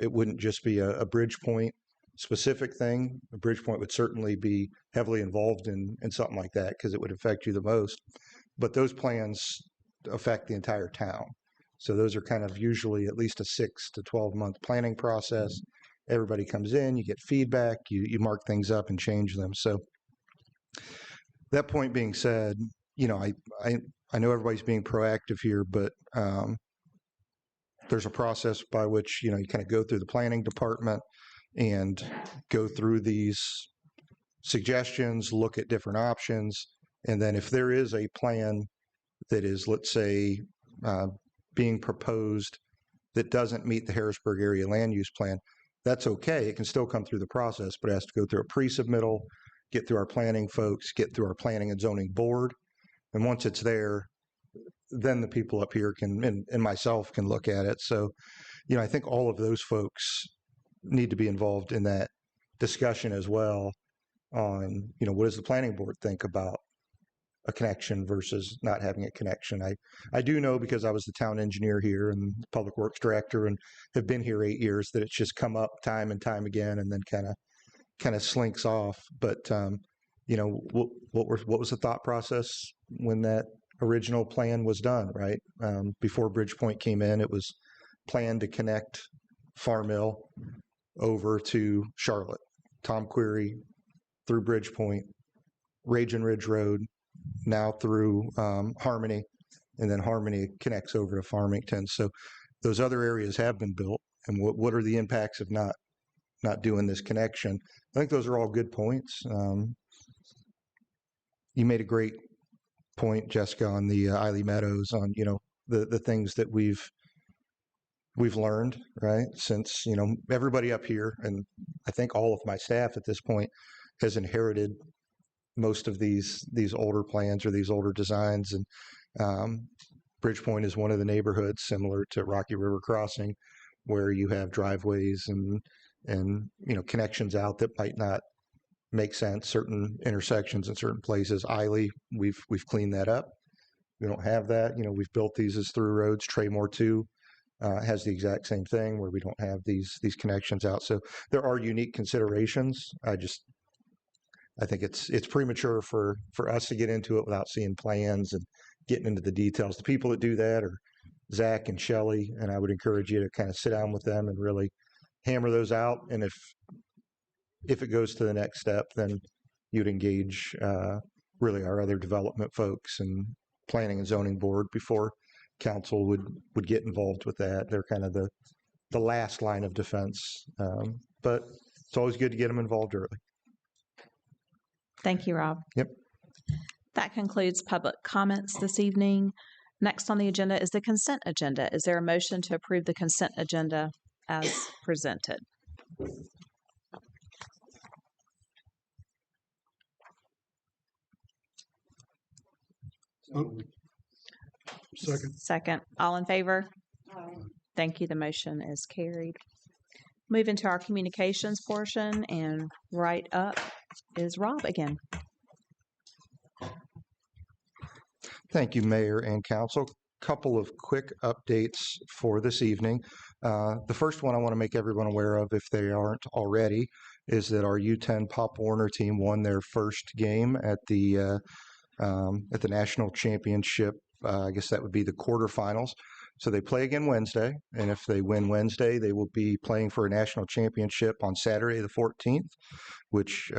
It wouldn't just be a Bridgepoint specific thing. A Bridgepoint would certainly be heavily involved in something like that because it would affect you the most. But those plans affect the entire town. So those are kind of usually at least a 6 to 12 month planning process. Everybody comes in, you get feedback, you mark things up and change them. So that point being said, you know, I know everybody's being proactive here, but there's a process by which, you know, you kind of go through the planning department and go through these suggestions, look at different options. And then if there is a plan that is, let's say, being proposed that doesn't meet the Harrisburg area land use plan, that's okay. It can still come through the process, but it has to go through a pre-submittal, get through our planning folks, get through our planning and zoning board. And once it's there, then the people up here can, and myself can look at it. So, you know, I think all of those folks need to be involved in that discussion as well on, you know, what does the planning board think about a connection versus not having a connection. I do know, because I was the town engineer here and public works director and have been here 8 years, that it's just come up time and time again and then kind of slinks off. But you know, what was the thought process when that original plan was done, right? Before Bridgepoint came in, it was planned to connect Farm Mill over to Charlotte, Tom Query through Bridgepoint, Ragin Ridge Road, now through Harmony, and then Harmony connects over to Farmington. So those other areas have been built. And what are the impacts of not doing this connection? I think those are all good points. You made a great point, Jessica, on the Eiley Meadows, on, you know, the things that we've learned, right? Since, you know, everybody up here, and I think all of my staff at this point, has inherited most of these older plans or these older designs. And Bridgepoint is one of the neighborhoods similar to Rocky River Crossing, where you have driveways and you know, connections out that might not make sense, certain intersections in certain places. Eiley, we've cleaned that up. We don't have that. You know, we've built these as through roads. Traymore 2 has the exact same thing, where we don't have these connections out. So there are unique considerations. I think it's premature for us to get into it without seeing plans and getting into the details. The people that do that are Zach and Shelley, and I would encourage you to kind of sit down with them and really hammer those out. And if it goes to the next step, then you'd engage really our other development folks and planning and zoning board before council would get involved with that. They're kind of the last line of defense, but it's always good to get them involved early. Thank you, Rob. Yep. That concludes public comments this evening. Next on the agenda is the consent agenda. Is there a motion to approve the consent agenda as presented? Second. All in favor? Thank you. The motion is carried. Move into our communications portion, and right up is Rob again. Thank you, Mayor and Council. Couple of quick updates for this evening. The first one I want to make everyone aware of, if they aren't already, is that our U10 Pop Warner team won their first game at the national championship. I guess that would be the quarterfinals. So they play again Wednesday, and if they win Wednesday, they will be playing for a national championship on Saturday the 14th, which,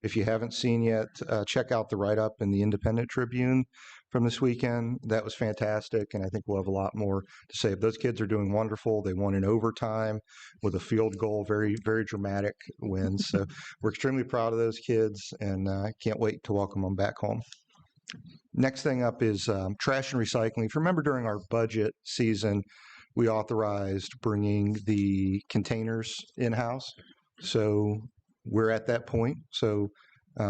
if you haven't seen yet, check out the write-up in the Independent Tribune from this weekend. That was fantastic, and I think we'll have a lot more to say. Those kids are doing wonderful. They won in overtime with a field goal, very, very dramatic win. So we're extremely proud of those kids, and can't wait to welcome them back home. Next thing up is trash and recycling. If you remember, during our budget season, we authorized bringing the containers in-house. So we're at that point. So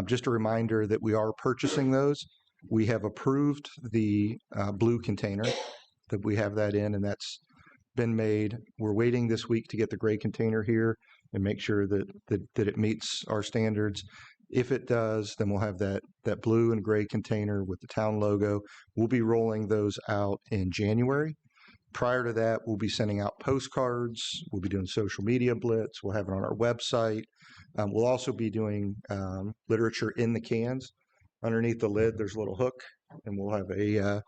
just a reminder that we are purchasing those. We have approved the blue container, that we have that in, and that's been made. We're waiting this week to get the gray container here and make sure that it meets our standards. If it does, then we'll have that blue and gray container with the town logo. We'll be rolling those out in January. Prior to that, we'll be sending out postcards. We'll be doing social media blitz. We'll have it on our website. We'll also be doing literature in the cans. Underneath the lid, there's a little hook, and we'll have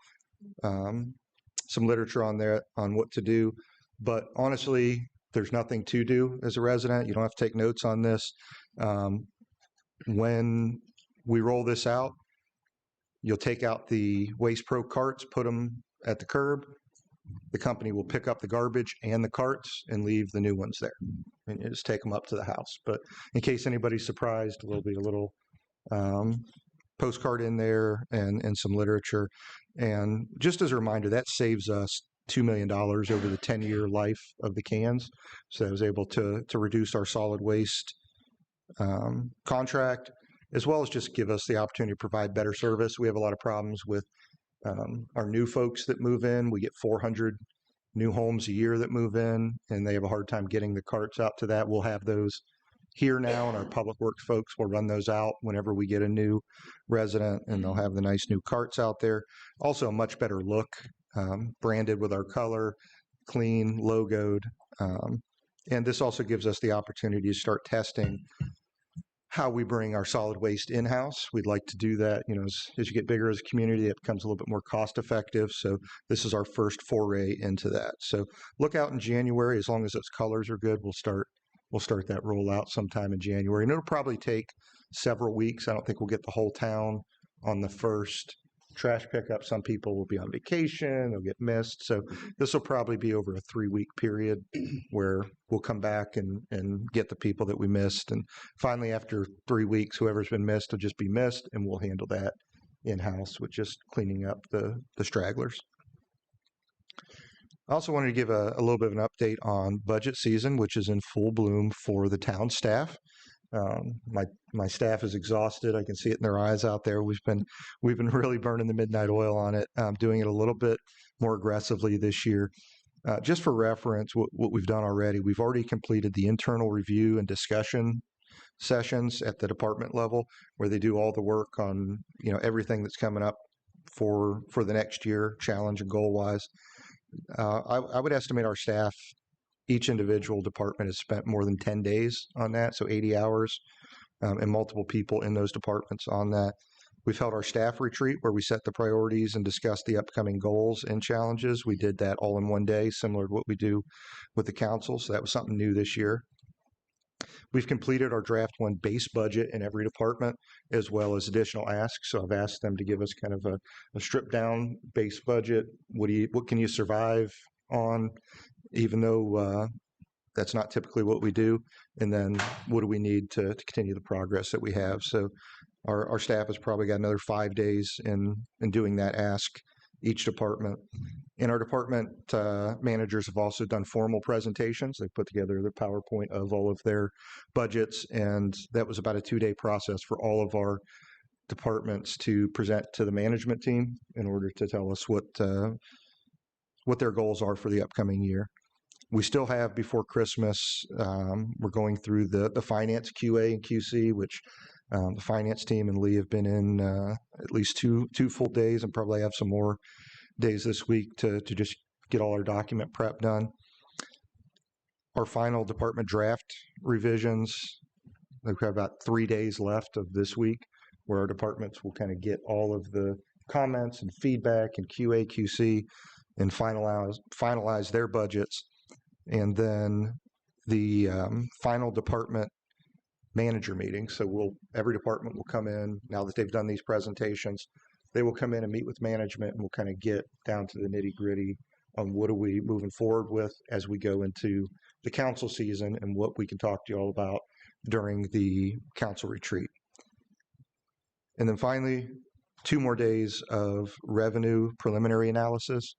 some literature on there on what to do. But honestly, there's nothing to do as a resident. You don't have to take notes on this. When we roll this out, you'll take out the Waste Pro carts, put them at the curb. The company will pick up the garbage and the carts and leave the new ones there. And you just take them up to the house. But in case anybody's surprised, there'll be a little postcard in there and some literature. And just as a reminder, that saves us $2 million over the 10-year life of the cans. So I was able to reduce our solid waste contract, as well as just give us the opportunity to provide better service. We have a lot of problems with our new folks that move in. We get 400 new homes a year that move in, and they have a hard time getting the carts out to that. We'll have those here now, and our public works folks will run those out whenever we get a new resident, and they'll have the nice new carts out there. Also a much better look, branded with our color, clean, logoed. And this also gives us the opportunity to start testing how we bring our solid waste in-house. We'd like to do that, as you get bigger as a community, it becomes a little bit more cost effective. So this is our first foray into that. So look out in January. As long as those colors are good, we'll start that rollout sometime in January. And it'll probably take several weeks. I don't think we'll get the whole town on the first trash pickup. Some people will be on vacation, they'll get missed. So this will probably be over a 3-week period where we'll come back and get the people that we missed. And finally, after 3 weeks, whoever's been missed will just be missed, and we'll handle that in-house with just cleaning up the stragglers. I also wanted to give a little bit of an update on budget season, which is in full bloom for the town staff. My staff is exhausted. I can see it in their eyes out there. We've been really burning the midnight oil on it, doing it a little bit more aggressively this year. Just for reference, what we've done already, we've already completed the internal review and discussion sessions at the department level, where they do all the work on everything that's coming up for the next year, challenge and goal wise. I would estimate our staff, each individual department has spent more than 10 days on that, so 80 hours, and multiple people in those departments on that. We've held our staff retreat where we set the priorities and discuss the upcoming goals and challenges. We did that all in one day, similar to what we do with the council, so that was something new this year. We've completed our draft 1 base budget in every department, as well as additional asks. So I've asked them to give us kind of a stripped down base budget. What can you survive on, even though that's not typically what we do, and then what do we need to continue the progress that we have. So our staff has probably got another 5 days in doing that ask, each department. And our department managers have also done formal presentations. They put together the PowerPoint of all of their budgets, and that was about a 2-day process for all of our departments to present to the management team in order to tell us what their goals are for the upcoming year. We still have, before Christmas, we're going through the finance QA and QC, which the finance team and Lee have been in at least two full days, and probably have some more days this week to just get all our document prep done. Our final department draft revisions, we have about 3 days left of this week, where our departments will kind of get all of the comments and feedback and QA, QC, and finalize their budgets. And then the final department manager meeting. So every department will come in, now that they've done these presentations, they will come in and meet with management, and we'll kind of get down to the nitty gritty on what are we moving forward with as we go into the council season, and what we can talk to you all about during the council retreat. And then finally, 2 more days of revenue preliminary analysis.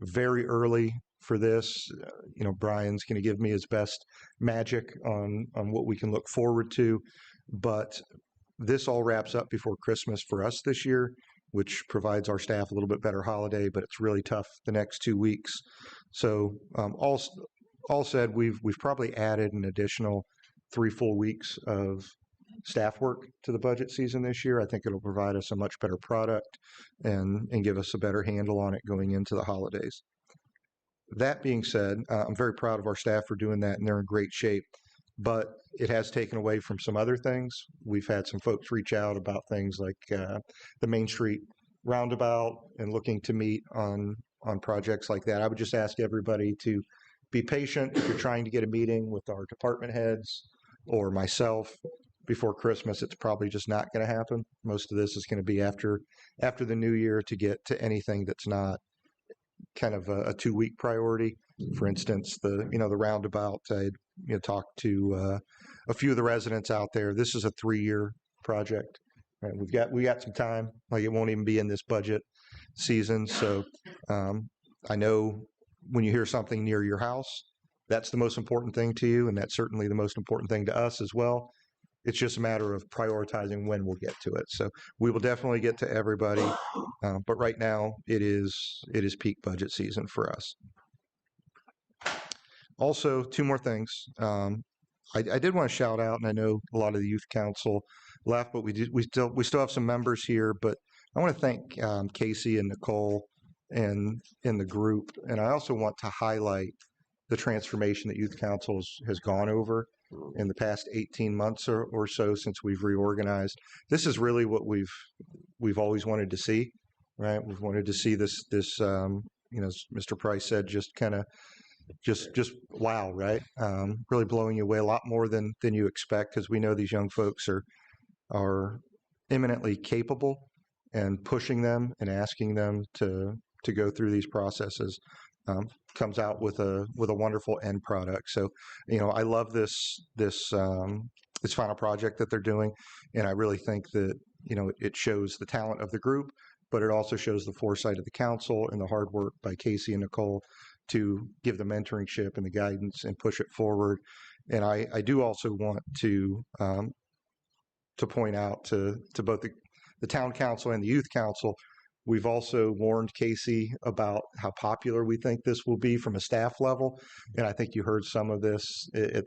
Very early for this. Brian's going to give me his best magic on what we can look forward to. But this all wraps up before Christmas for us this year, which provides our staff a little bit better holiday, but it's really tough the next 2 weeks. So all said, we've probably added an additional 3 full weeks of staff work to the budget season this year. I think it'll provide us a much better product and give us a better handle on it going into the holidays. That being said, I'm very proud of our staff for doing that, and they're in great shape. But it has taken away from some other things. We've had some folks reach out about things like the Main Street roundabout and looking to meet on projects like that. I would just ask everybody to be patient if you're trying to get a meeting with our department heads or myself before Christmas. It's probably just not going to happen. Most of this is going to be after the new year to get to anything that's not kind of a 2-week priority. For instance, the roundabout. I talked to a few of the residents out there. This is a 3-year project. Right? We got some time. Like, it won't even be in this budget season. So I know when you hear something near your house, that's the most important thing to you, and that's certainly the most important thing to us as well. It's just a matter of prioritizing when we'll get to it. So we will definitely get to everybody, but right now it is peak budget season for us. Also, 2 more things. I did want to shout out, and I know a lot of the youth council left, but we still have some members here. But I want to thank Casey and Nicole and in the group, and I also want to highlight the transformation that youth council has gone over in the past 18 months or so since we've reorganized. This is really what we've always wanted to see, right? We've wanted to see this as Mr. Price said, just kind of just wow, right? Really blowing you away a lot more than you expect, because we know these young folks are eminently capable, and pushing them and asking them to go through these processes comes out with a wonderful end product. So, I love this final project that they're doing, and I really think that it shows the talent of the group, but it also shows the foresight of the council and the hard work by Casey and Nicole to give the mentoringship and the guidance and push it forward. And I do also want to point out to both the town council and the youth council, we've also warned Casey about how popular we think this will be from a staff level. And I think you heard some of this at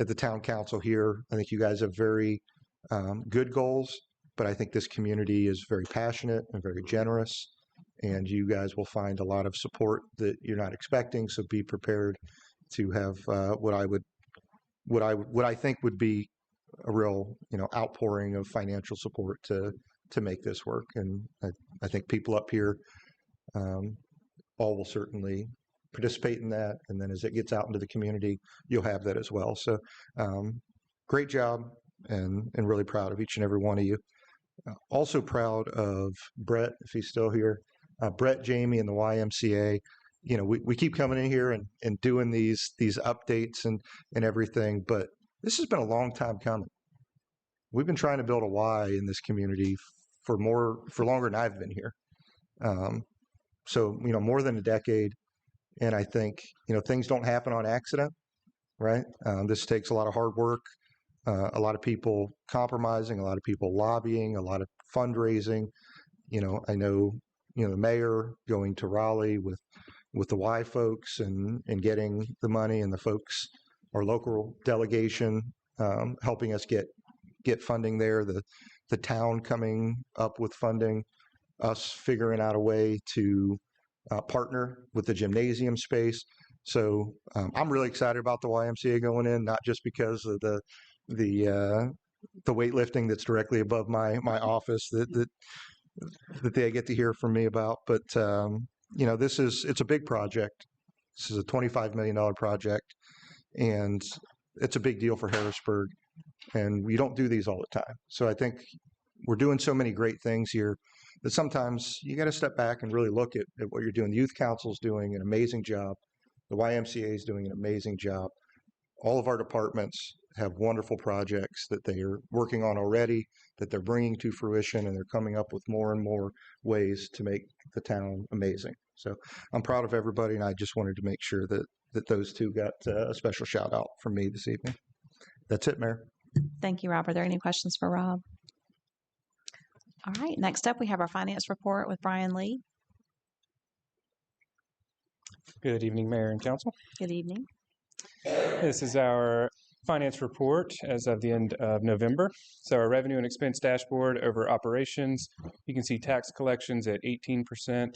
the town council here. I think you guys have very good goals, but I think this community is very passionate and very generous, and you guys will find a lot of support that you're not expecting. So be prepared to have what I think would be a real outpouring of financial support to make this work. And I think people up here all will certainly participate in that. And then as it gets out into the community, you'll have that as well. So great job, and really proud of each and every one of you. Also proud of Brett, if he's still here. Brett, Jamie, and the YMCA. We keep coming in here and doing these updates and everything, but this has been a long time coming. We've been trying to build a Y in this community for longer than I've been here. So more than a decade. And I think things don't happen on accident, right? This takes a lot of hard work, a lot of people compromising, a lot of people lobbying, a lot of fundraising. I know the mayor going to Raleigh with the Y folks and getting the money, and the folks, our local delegation, helping us get funding there, the town coming up with funding, us figuring out a way to partner with the gymnasium space. So I'm really excited about the YMCA going in, not just because of the weightlifting that's directly above my office that they get to hear from me about, but it's a big project. This is a $25 million project, and it's a big deal for Harrisburg, and we don't do these all the time. So I think we're doing so many great things here that sometimes you got to step back and really look at what you're doing. The Youth Council is doing an amazing job. The YMCA is doing an amazing job. All of our departments have wonderful projects that they are working on already, that they're bringing to fruition, and they're coming up with more and more ways to make the town amazing. So I'm proud of everybody, and I just wanted to make sure that those two got a special shout out from me this evening. That's it, Mayor. Thank you, Rob. Are there any questions for Rob? All right. Next up, we have our finance report with Brian Lee. Good evening, Mayor and Council. Good evening. This is our finance report as of the end of November. So our revenue and expense dashboard over operations, you can see tax collections at 18%,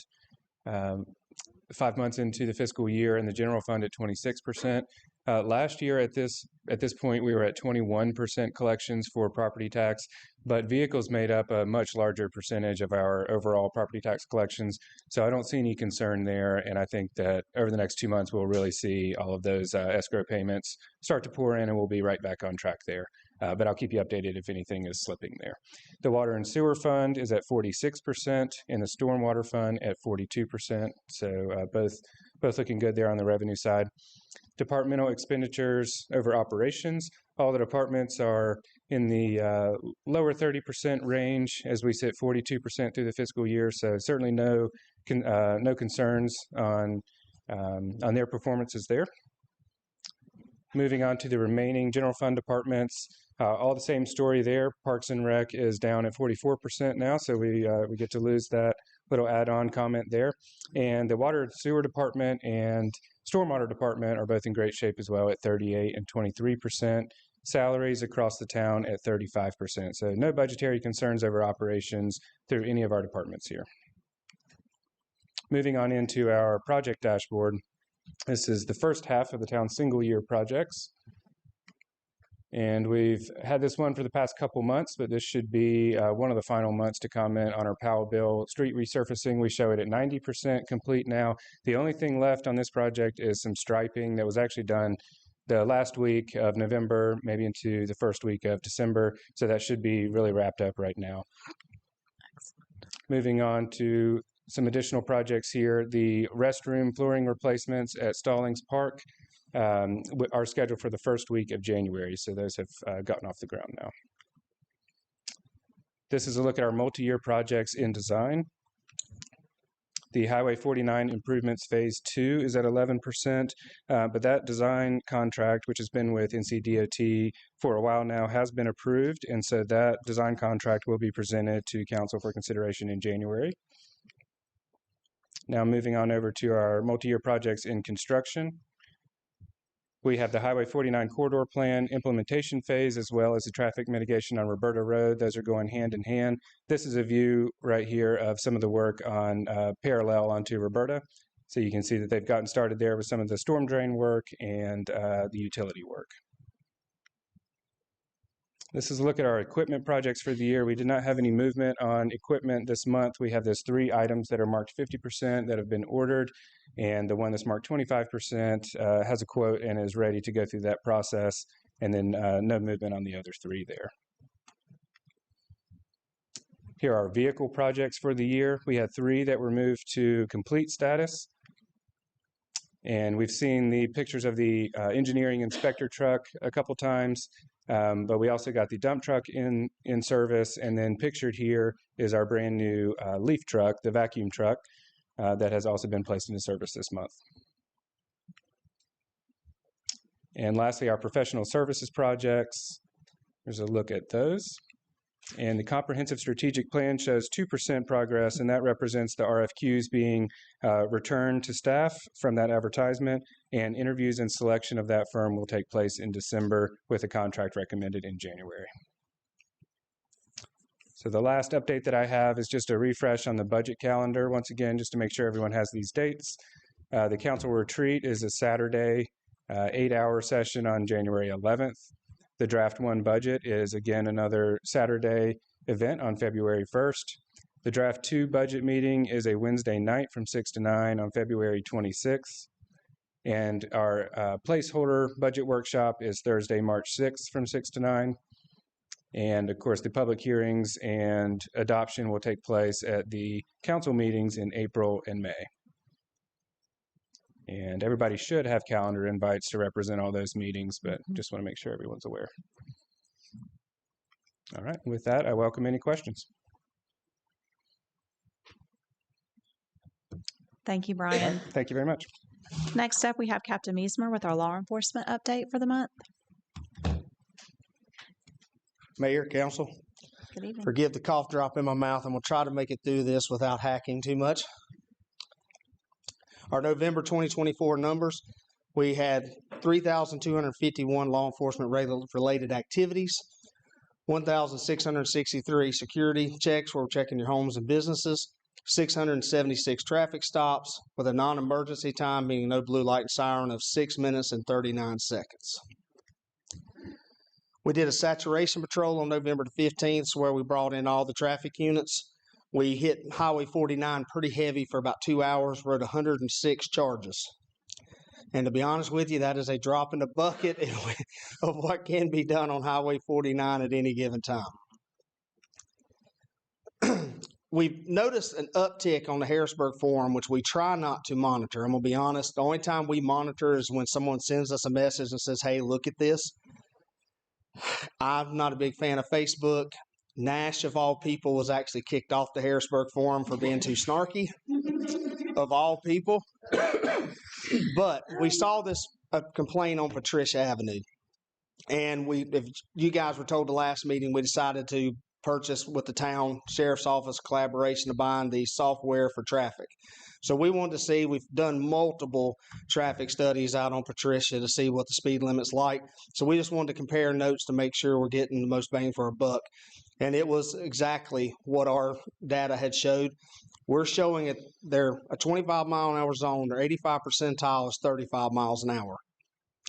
5 months into the fiscal year, and the general fund at 26%. Last year at this point, we were at 21% collections for property tax, but vehicles made up a much larger percentage of our overall property tax collections. So I don't see any concern there, and I think that over the next 2 months, we'll really see all of those escrow payments start to pour in, and we'll be right back on track there. But I'll keep you updated if anything is slipping there. The water and sewer fund is at 46%, and the stormwater fund at 42%. So both looking good there on the revenue side. Departmental expenditures over operations. All the departments are in the lower 30% range as we sit 42% through the fiscal year. So certainly no concerns on their performances there. Moving on to the remaining general fund departments, all the same story there. Parks and Rec is down at 44% now, so we get to lose that little add-on comment there. And the water and sewer department and stormwater department are both in great shape as well at 38 and 23%. Salaries across the town at 35%. So no budgetary concerns over operations through any of our departments here. Moving on into our project dashboard. This is the first half of the town's single year projects. And we've had this one for the past couple months, but this should be one of the final months to comment on our Powellville street resurfacing. We show it at 90% complete now. The only thing left on this project is some striping that was actually done the last week of November, maybe into the first week of December. So that should be really wrapped up right now. Excellent. Moving on to some additional projects here. The restroom flooring replacements at Stallings Park are scheduled for the first week of January, so those have gotten off the ground now. This is a look at our multi-year projects in design. The Highway 49 improvements phase 2 is at 11%, but that design contract, which has been with NCDOT for a while now, has been approved, and so that design contract will be presented to council for consideration in January. Now moving on over to our multi-year projects in construction. We have the Highway 49 corridor plan implementation phase, as well as the traffic mitigation on Roberta Road. Those are going hand in hand. This is a view right here of some of the work on parallel onto Roberta. So you can see that they've gotten started there with some of the storm drain work and the utility work. This is a look at our equipment projects for the year. We did not have any movement on equipment this month. We have those 3 items that are marked 50% that have been ordered, and the one that's marked 25% has a quote and is ready to go through that process, and then no movement on the other 3 there. Here are our vehicle projects for the year. We had 3 that were moved to complete status. And we've seen the pictures of the engineering inspector truck a couple times. But we also got the dump truck in service, and then pictured here is our brand new leaf truck, the vacuum truck, that has also been placed into service this month. And lastly, our professional services projects. There's a look at those. And the comprehensive strategic plan shows 2% progress, and that represents the RFQs being returned to staff from that advertisement, and interviews and selection of that firm will take place in December with a contract recommended in January. So the last update that I have is just a refresh on the budget calendar, once again, just to make sure everyone has these dates. The council retreat is a Saturday, 8-hour session on January 11th. The Draft 1 budget is, again, another Saturday event on February 1st. The Draft 2 budget meeting is a Wednesday night from 6 to 9 on February 26th. And our placeholder budget workshop is Thursday, March 6th from 6 to 9. And, of course, the public hearings and adoption will take place at the council meetings in April and May. And everybody should have calendar invites to represent all those meetings, but just want to make sure everyone's aware. All right, with that, I welcome any questions. Thank you, Brian. Thank you very much. Next up, we have Captain Meismer with our law enforcement update for the month. Mayor, council, good evening. Forgive the cough drop in my mouth. I'm going to try to make it through this without hacking too much. Our November 2024 numbers, We had 3,251 law enforcement related activities, 1,663 security checks where we're checking your homes and businesses, 676 traffic stops with a non-emergency time, meaning no blue light and siren, of 6 minutes and 39 seconds. We did a saturation patrol on November the 15th, where we brought in all the traffic units. We hit Highway 49 pretty heavy for about 2 hours, wrote 106 charges. And to be honest with you, that is a drop in the bucket of what can be done on Highway 49 at any given time. We've noticed an uptick on the Harrisburg Forum, which we try not to monitor. I'm going to be honest, the only time we monitor is when someone sends us a message and says, hey, look at this. I'm not a big fan of Facebook. Nash, of all people, was actually kicked off the Harrisburg Forum for being too snarky, of all people. But we saw this complaint on Patricia Avenue. And if you guys were told the last meeting, we decided to purchase with the town sheriff's office collaboration to buy the software for traffic. So we wanted to see, we've done multiple traffic studies out on Patricia to see what the speed limit's like. So we just wanted to compare notes to make sure we're getting the most bang for our buck. And it was exactly what our data had showed. We're showing it, they're a 25 mile an hour zone, their 85 percentile is 35 miles an hour.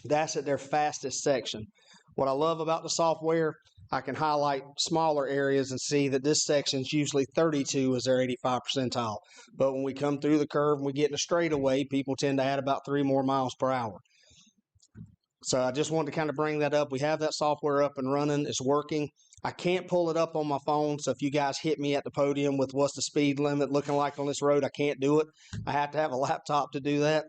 That's at their fastest section. What I love about the software, I can highlight smaller areas and see that this section's usually 32 is their 85 percentile. But when we come through the curve and we get in a straightaway, people tend to add about 3 more miles per hour. So I just wanted to kind of bring that up. We have that software up and running. It's working. I can't pull it up on my phone, so if you guys hit me at the podium with what's the speed limit looking like on this road, I can't do it. I have to have a laptop to do that.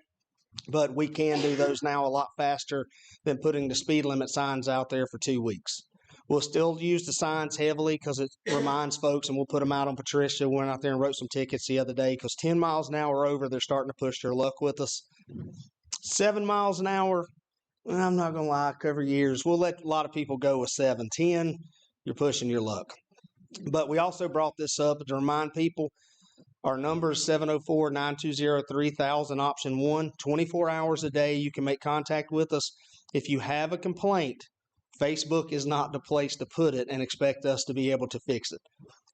But we can do those now a lot faster than putting the speed limit signs out there for 2 weeks. We'll still use the signs heavily because it reminds folks, and we'll put them out on Patricia. We went out there and wrote some tickets the other day because 10 miles an hour over, they're starting to push their luck with us. 7 miles an hour, I'm not going to lie, cover years. We'll let a lot of people go with 7. 10, you're pushing your luck. But we also brought this up to remind people, our number is 704-920-3000, option 1. 24 hours a day, you can make contact with us. If you have a complaint, Facebook is not the place to put it and expect us to be able to fix it.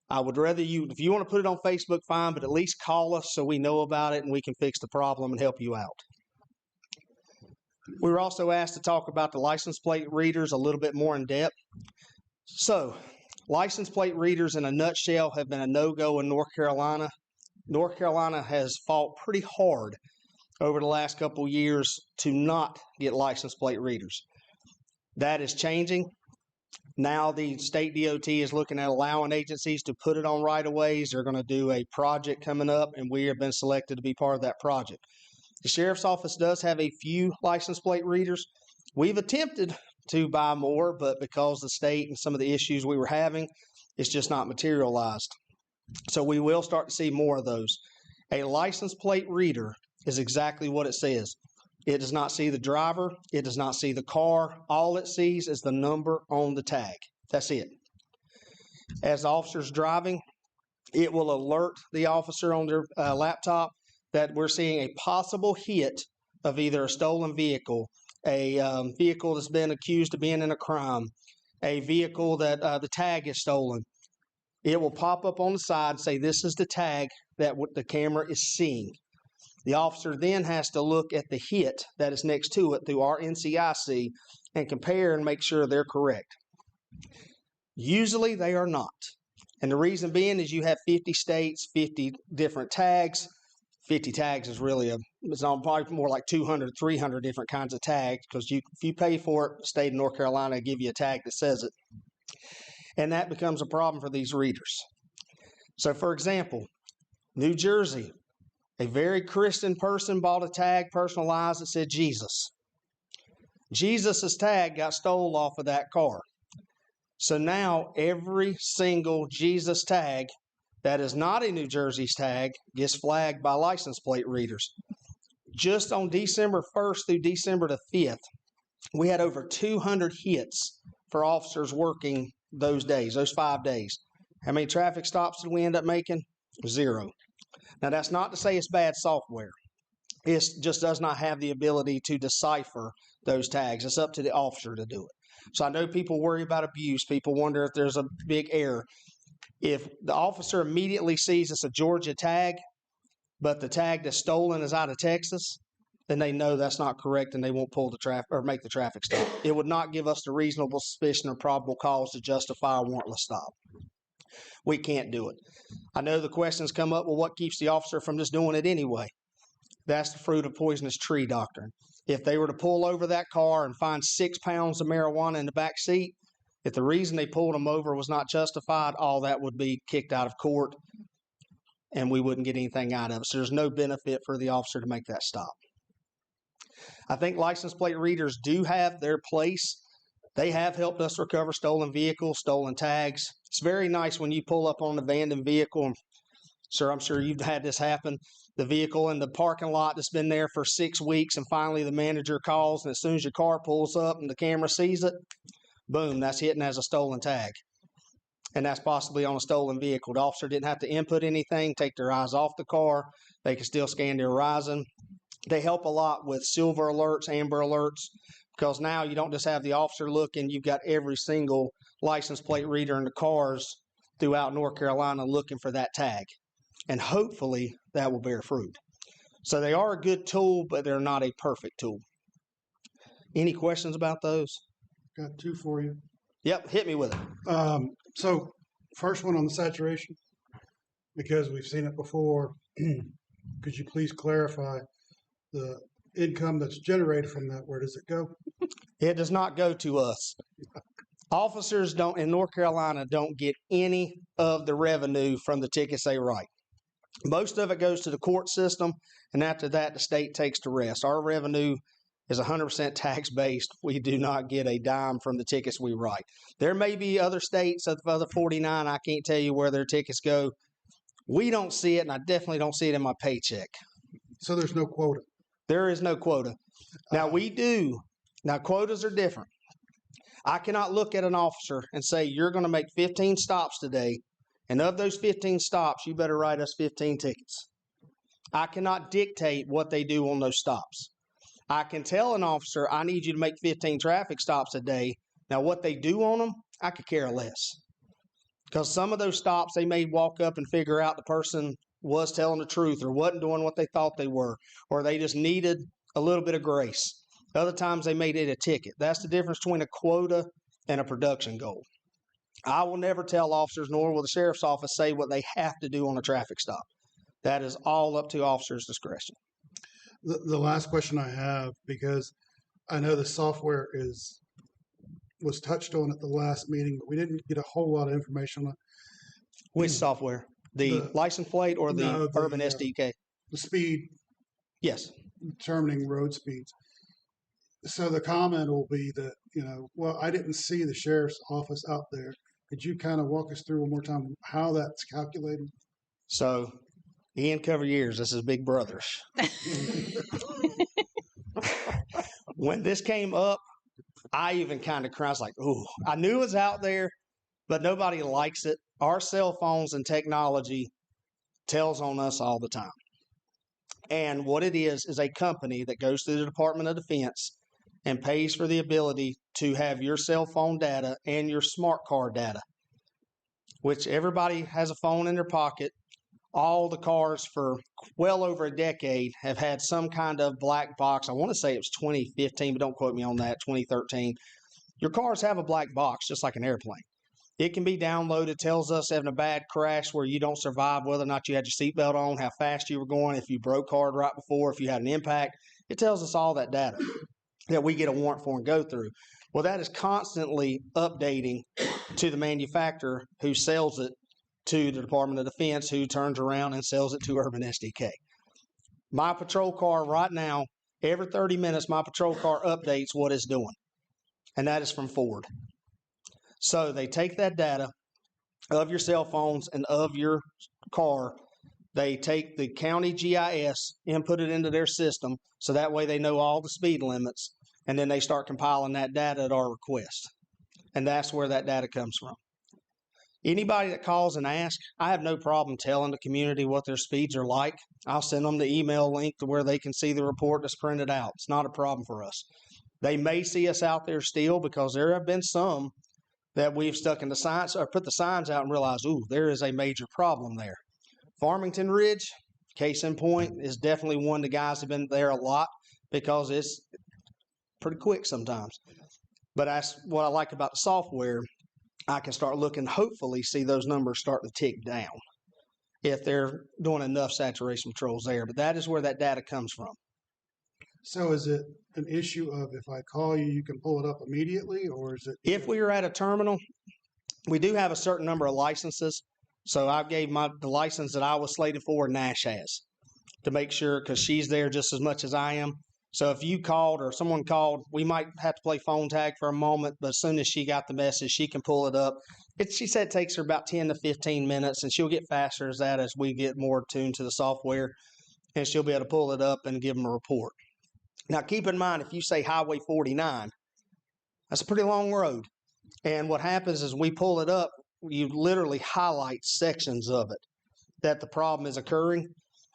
I would rather you, if you want to put it on Facebook, fine, but at least call us so we know about it and we can fix the problem and help you out. We were also asked to talk about the license plate readers a little bit more in depth. So, license plate readers in a nutshell have been a no-go in North Carolina. North Carolina has fought pretty hard over the last couple of years to not get license plate readers. That is changing. Now the state DOT is looking at allowing agencies to put it on right-of-ways. They're going to do a project coming up, and we have been selected to be part of that project. The sheriff's office does have a few license plate readers. We've attempted to buy more, but because the state and some of the issues we were having, it's just not materialized. So we will start to see more of those. A license plate reader is exactly what it says. It does not see the driver. It does not see the car. All it sees is the number on the tag. That's it. As the officer's driving, it will alert the officer on their laptop that we're seeing a possible hit of either a stolen vehicle, a vehicle that's been accused of being in a crime, a vehicle that the tag is stolen. It will pop up on the side and say, this is the tag that the camera is seeing. The officer then has to look at the hit that is next to it through our NCIC and compare and make sure they're correct. Usually they are not. And the reason being is you have 50 states, 50 different tags. 50 tags is really it's probably more like 200, 300 different kinds of tags because if you pay for it, the state of North Carolina will give you a tag that says it. And that becomes a problem for these readers. So for example, New Jersey, a very Christian person bought a tag personalized that said Jesus. Jesus' tag got stolen off of that car. So now every single Jesus tag that is not a New Jersey's tag gets flagged by license plate readers. Just on December 1st through December the 5th, we had over 200 hits for officers working those days, those 5 days. How many traffic stops did we end up making? 0. Now, that's not to say it's bad software. it just does not have the ability to decipher those tags. It's up to the officer to do it. So I know people worry about abuse. People wonder if there's a big error. If the officer immediately sees it's a Georgia tag, but the tag that's stolen is out of Texas, then they know that's not correct and they won't pull the traffic or make the traffic stop. It would not give us the reasonable suspicion or probable cause to justify a warrantless stop. We can't do it. I know the questions come up, well, what keeps the officer from just doing it anyway? That's the fruit of poisonous tree doctrine. If they were to pull over that car and find 6 pounds of marijuana in the back seat, if the reason they pulled them over was not justified, all that would be kicked out of court and we wouldn't get anything out of it. So there's no benefit for the officer to make that stop. I think license plate readers do have their place. They have helped us recover stolen vehicles, stolen tags. It's very nice when you pull up on an abandoned vehicle. And, sir, I'm sure you've had this happen. The vehicle in the parking lot that's been there for 6 weeks, and finally the manager calls, and as soon as your car pulls up and the camera sees it, boom, that's hitting as a stolen tag. And that's possibly on a stolen vehicle. The officer didn't have to input anything, take their eyes off the car. They can still scan their horizon. They help a lot with silver alerts, amber alerts, because now you don't just have the officer looking, you've got every single license plate reader in the cars throughout North Carolina looking for that tag. And hopefully that will bear fruit. So they are a good tool, but they're not a perfect tool. Any questions about those? Got two for you. Yep, hit me with it. So first one on the saturation, because we've seen it before. Could you please clarify the income that's generated from that? Where does it go? It does not go to us. Officers in North Carolina don't get any of the revenue from the tickets they write. Most of it goes to the court system, and after that, the state takes the rest. Our revenue is 100% tax-based. We do not get a dime from the tickets we write. There may be other states, of the other 49, I can't tell you where their tickets go. We don't see it, and I definitely don't see it in my paycheck. So there's no quota? There is no quota. Now, we do. Now, quotas are different. I cannot look at an officer and say, you're going to make 15 stops today, and of those 15 stops, you better write us 15 tickets. I cannot dictate what they do on those stops. I can tell an officer, I need you to make 15 traffic stops a day. Now, what they do on them, I could care less. Because some of those stops, they may walk up and figure out the person was telling the truth or wasn't doing what they thought they were, or they just needed a little bit of grace. Other times, they made it a ticket. That's the difference between a quota and a production goal. I will never tell officers, nor will the sheriff's office say what they have to do on a traffic stop. That is all up to officers' discretion. The last question I have, because I know the software was touched on at the last meeting, but we didn't get a whole lot of information on it. Which software? The license plate or the Urban SDK? The speed. Yes. Determining road speeds. So the comment will be that, well, I didn't see the sheriff's office out there. Could you kind of walk us through one more time how that's calculated? So, Ian Cover-Years, this is Big Brothers. When this came up, I even kind of cried. I was like, ooh, I knew it was out there, but nobody likes it. Our cell phones and technology tells on us all the time. And what it is a company that goes through the Department of Defense and pays for the ability to have your cell phone data and your smart card data, which everybody has a phone in their pocket. All the cars for well over a decade have had some kind of black box. I want to say it was 2015, but don't quote me on that, 2013. Your cars have a black box, just like an airplane. It can be downloaded, tells us having a bad crash where you don't survive, whether or not you had your seatbelt on, how fast you were going, if you broke hard right before, if you had an impact. It tells us all that data that we get a warrant for and go through. Well, that is constantly updating to the manufacturer who sells it to the Department of Defense, who turns around and sells it to Urban SDK. My patrol car right now, every 30 minutes, my patrol car updates what it's doing. And that is from Ford. So they take that data of your cell phones and of your car. They take the county GIS, input it into their system, so that way they know all the speed limits, and then they start compiling that data at our request. And that's where that data comes from. Anybody that calls and asks, I have no problem telling the community what their speeds are like. I'll send them the email link to where they can see the report that's printed out. It's not a problem for us. They may see us out there still because there have been some that we've stuck in the signs or put the signs out and realized, ooh, there is a major problem there. Farmington Ridge, case in point, is definitely one of the guys have been there a lot because it's pretty quick sometimes. But that's what I like about the software. I can start looking, hopefully see those numbers starting to tick down if they're doing enough saturation patrols there. But that is where that data comes from. So is it an issue of if I call you, you can pull it up immediately, or is it? If we are at a terminal, we do have a certain number of licenses. So I gave the license that I was slated for, Nash has, to make sure, because she's there just as much as I am. So if you called or someone called, we might have to play phone tag for a moment, but as soon as she got the message, she can pull it up. She said it takes her about 10 to 15 minutes, and she'll get faster as that as we get more tuned to the software, and she'll be able to pull it up and give them a report. Now, keep in mind, if you say Highway 49, that's a pretty long road. And what happens is we pull it up, you literally highlight sections of it that the problem is occurring.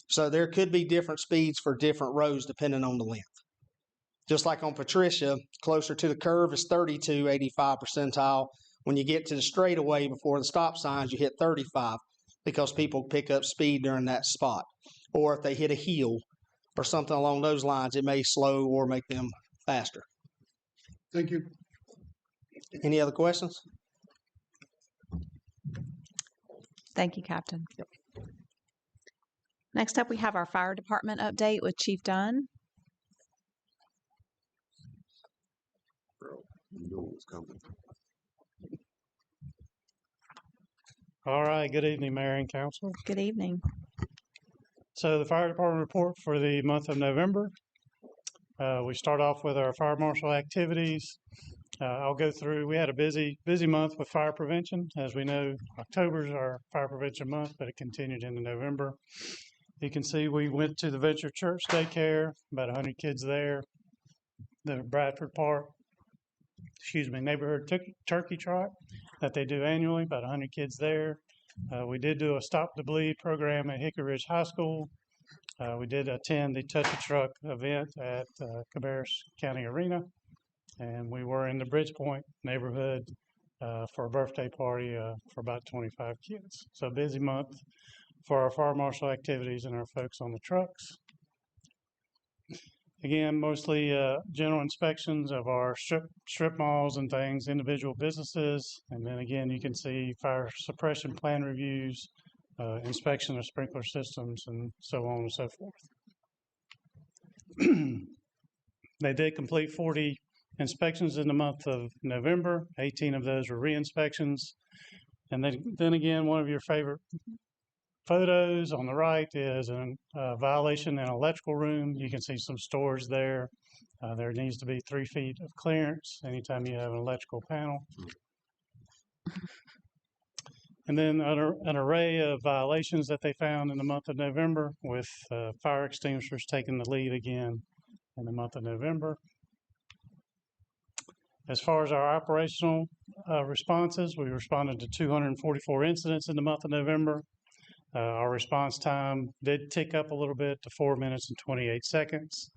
So there could be different speeds for different roads depending on the length. Just like on Patricia, closer to the curve is 32, 85 percentile. When you get to the straightaway before the stop signs, you hit 35 because people pick up speed during that spot. Or if they hit a hill or something along those lines, it may slow or make them faster. Thank you. Any other questions? Thank you, Captain. Next up, we have our fire department update with Chief Dunn. All right. Good evening, Mayor and Council. Good evening. So the fire department report for the month of November. We start off with our fire marshal activities. I'll go through. We had a busy month with fire prevention. As we know, October is our fire prevention month, but it continued into November. You can see we went to the Venture Church Daycare, about 100 kids there. The Bradford Park, neighborhood turkey trot that they do annually, about 100 kids there. We did do a Stop the Bleed program at Hickory Ridge High School. We did attend the Touch a Truck event at Cabarrus County Arena. And we were in the Bridgepoint neighborhood for a birthday party for about 25 kids. So a busy month for our fire marshal activities and our folks on the trucks. Again, mostly general inspections of our strip malls and things, individual businesses. And then again, you can see fire suppression plan reviews, inspection of sprinkler systems, and so on and so forth. They did complete 40 inspections in the month of November. 18 of those were re-inspections. And then again, one of your favorite photos on the right is a violation in an electrical room. You can see some storage there. There needs to be 3 feet of clearance anytime you have an electrical panel. And then an array of violations that they found in the month of November, with fire extinguishers taking the lead again in the month of November. As far as our operational responses, we responded to 244 incidents in the month of November. Our response time did tick up a little bit to 4 minutes and 28 seconds.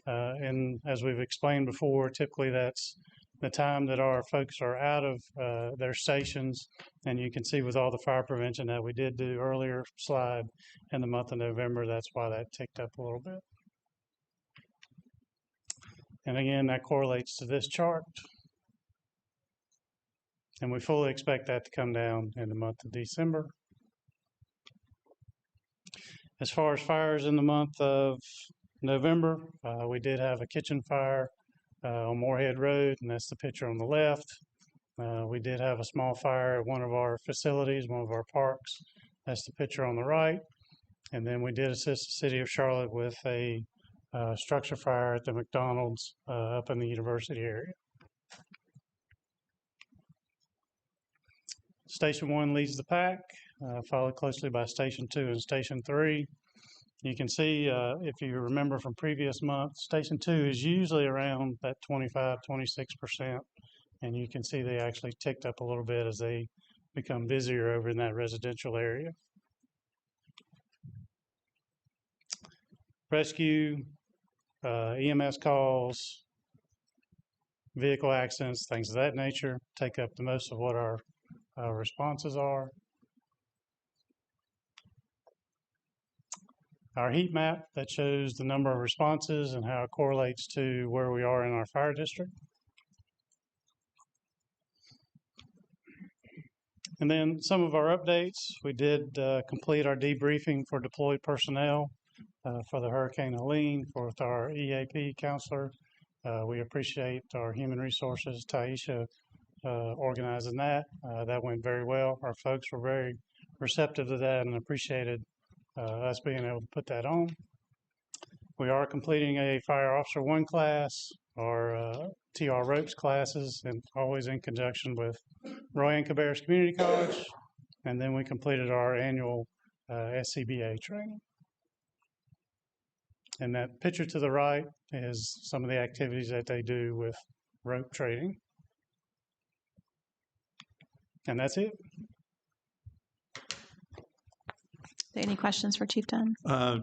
And as we've explained before, typically that's the time that our folks are out of their stations. And you can see with all the fire prevention that we did do earlier slide in the month of November, that's why that ticked up a little bit. And again, that correlates to this chart. And we fully expect that to come down in the month of December. As far as fires in the month of November, we did have a kitchen fire on Moorhead Road, and that's the picture on the left. We did have a small fire at one of our facilities, one of our parks. That's the picture on the right. And then we did assist the city of Charlotte with a structure fire at the McDonald's up in the university area. Station 1 leads the pack, followed closely by Station 2 and Station 3. You can see, if you remember from previous months, Station 2 is usually around that 25, 26%. And you can see they actually ticked up a little bit as they become busier over in that residential area. Rescue, EMS calls, vehicle accidents, things of that nature take up the most of what our responses are. Our heat map that shows the number of responses and how it correlates to where we are in our fire district. And then some of our updates. We did complete our debriefing for deployed personnel for the Hurricane Helene with our EAP counselor. We appreciate our human resources, Taisha, organizing that. That went very well. Our folks were very receptive to that and appreciated us being able to put that on. We are completing a Fire Officer 1 class, our TR Ropes classes, and always in conjunction with Rowan Cabarrus Community College. And then we completed our annual SCBA training. And that picture to the right is some of the activities that they do with rope trading. And that's it. Any questions for Chief Dunn?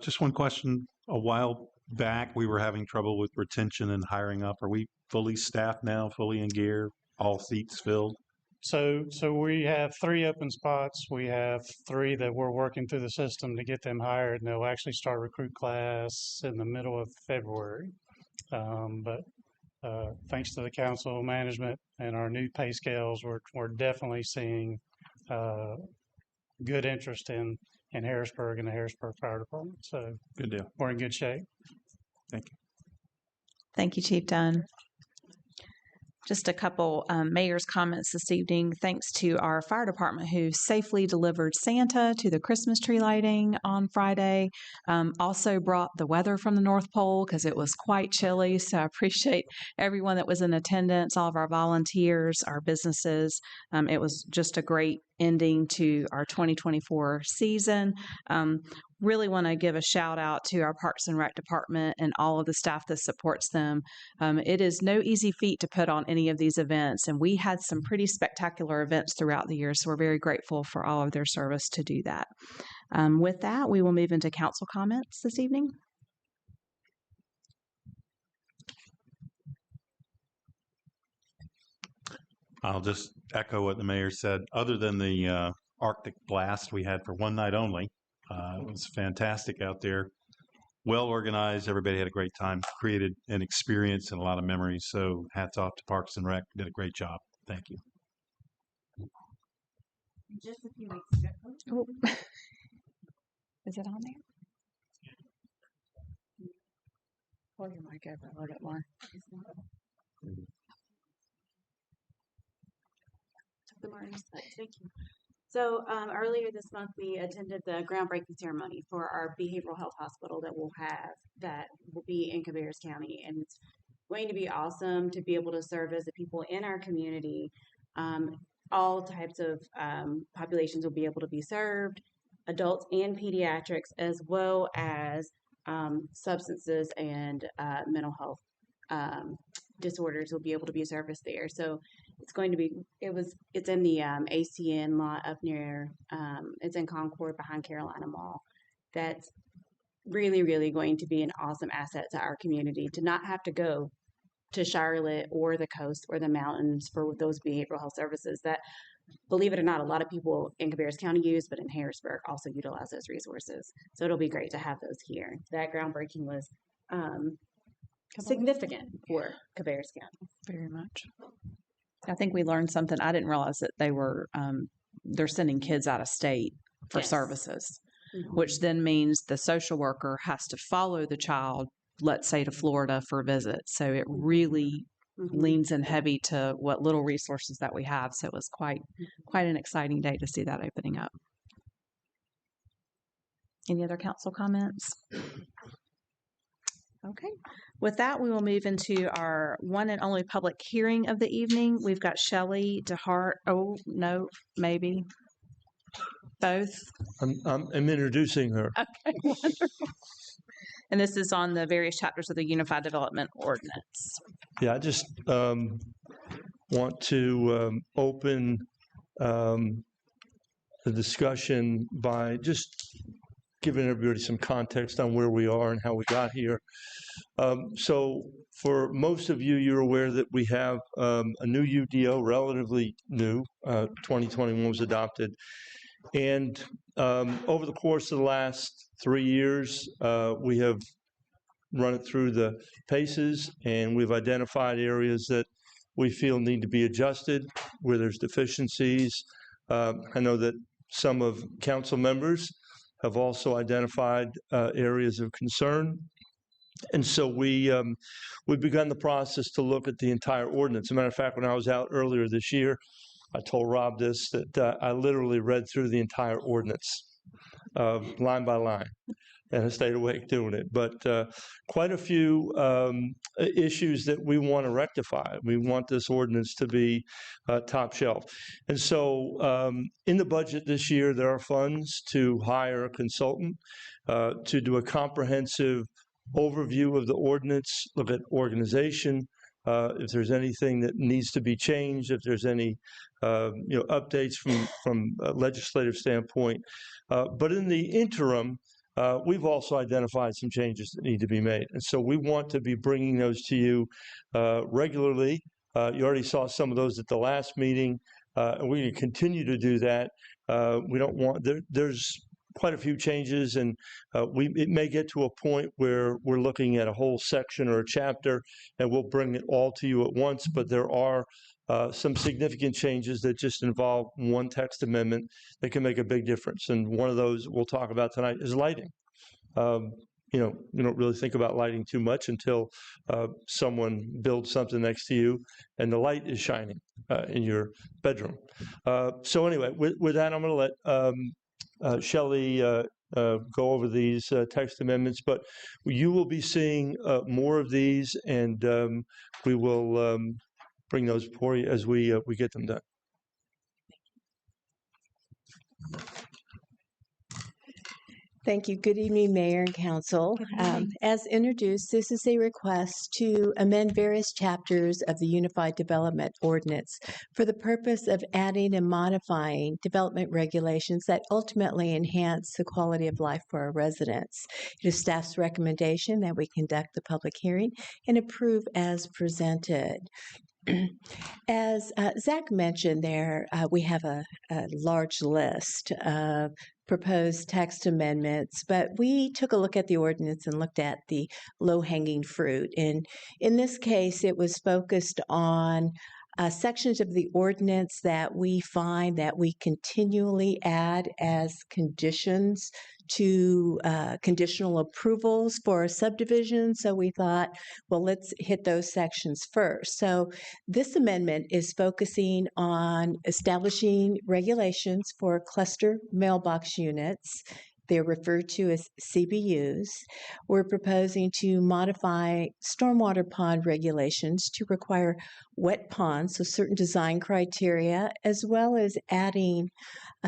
Just one question. A while back, we were having trouble with retention and hiring up. Are we fully staffed now, fully in gear, all seats filled? So we have 3 open spots. We have 3 that we're working through the system to get them hired, and they'll actually start recruit class in the middle of February. But thanks to the council management and our new pay scales, we're definitely seeing good interest in Harrisburg and the Harrisburg Fire Department. So good deal. We're in good shape. Thank you. Thank you, Chief Dunn. Just a couple mayor's comments this evening. Thanks to our fire department who safely delivered Santa to the Christmas tree lighting on Friday. Also brought the weather from the North Pole because it was quite chilly. So I appreciate everyone that was in attendance, all of our volunteers, our businesses. It was just a great ending to our 2024 season. Really want to give a shout out to our Parks and Rec department and all of the staff that supports them. It is no easy feat to put on any of these events, and we had some pretty spectacular events throughout the year, so we're very grateful for all of their service to do that. With that, we will move into council comments this evening. I'll just echo what the mayor said. Other than the Arctic blast we had for one night only, it was fantastic out there. Well organized. Everybody had a great time. Created an experience and a lot of memories. So hats off to Parks and Rec. Did a great job. Thank you. Just a few weeks ago. Oh. Is it on there? Pull your mic over a little bit more. Thank you. So earlier this month, we attended the groundbreaking ceremony for our behavioral health hospital that will be in Cabarrus County, and it's going to be awesome to be able to service the people in our community. All types of populations will be able to be served, adults and pediatrics, as well as substances and mental health disorders will be able to be serviced there. So it's going to be, it's in the ACN lot up near, it's in Concord behind Carolina Mall. That's really, really going to be an awesome asset to our community to not have to go to Charlotte or the coast or the mountains for those behavioral health services that, believe it or not, a lot of people in Cabarrus County use, but in Harrisburg also utilize those resources. So it'll be great to have those here. That groundbreaking was significant for Cabarrus County. Very much. I think we learned something. I didn't realize that they were they're sending kids out of state for services, which then means the social worker has to follow the child, let's say, to Florida for visits. So it really leans in heavy to what little resources that we have. So it was quite an exciting day to see that opening up. Any other council comments? Okay. With that, we will move into our one and only public hearing of the evening. We've got Shelley DeHart. Oh, no, maybe. Both. I'm introducing her. Okay, wonderful. And this is on the various chapters of the Unified Development Ordinance. Yeah, I just want to open the discussion by just giving everybody some context on where we are and how we got here. So for most of you, you're aware that we have a new UDO, relatively new, 2021 was adopted. And over the course of the last 3 years, we have run it through the paces, and we've identified areas that we feel need to be adjusted, where there's deficiencies. I know that some of council members have also identified areas of concern. And so we've begun the process to look at the entire ordinance. As a matter of fact, when I was out earlier this year, I told Rob this, that I literally read through the entire ordinance, line by line, and I stayed awake doing it. But quite a few issues that we want to rectify. We want this ordinance to be top shelf. And so in the budget this year, there are funds to hire a consultant to do a comprehensive overview of the ordinance, look at organization, if there's anything that needs to be changed, if there's any updates from a legislative standpoint. But in the interim, we've also identified some changes that need to be made. And so we want to be bringing those to you regularly. You already saw some of those at the last meeting, and we're going to continue to do that. We don't want, there's quite a few changes, and it may get to a point where we're looking at a whole section or a chapter, and we'll bring it all to you at once, but there are some significant changes that just involve one text amendment that can make a big difference. And one of those we'll talk about tonight is lighting. You don't really think about lighting too much until someone builds something next to you and the light is shining in your bedroom. So anyway, with that, I'm going to let Shelley go over these text amendments, but you will be seeing more of these, and we will bring those for you as we get them done. Thank you. Good evening, Mayor and Council. As introduced, this is a request to amend various chapters of the Unified Development Ordinance for the purpose of adding and modifying development regulations that ultimately enhance the quality of life for our residents. It is staff's recommendation that we conduct the public hearing and approve as presented. As Zach mentioned there, we have a large list of proposed text amendments, but we took a look at the ordinance and looked at the low-hanging fruit. And in this case, it was focused on sections of the ordinance that we find that we continually add as conditions to conditional approvals for a subdivision. So we thought, well, let's hit those sections first. So this amendment is focusing on establishing regulations for cluster mailbox units. They're referred to as CBUs. We're proposing to modify stormwater pond regulations to require wet ponds, so certain design criteria, as well as adding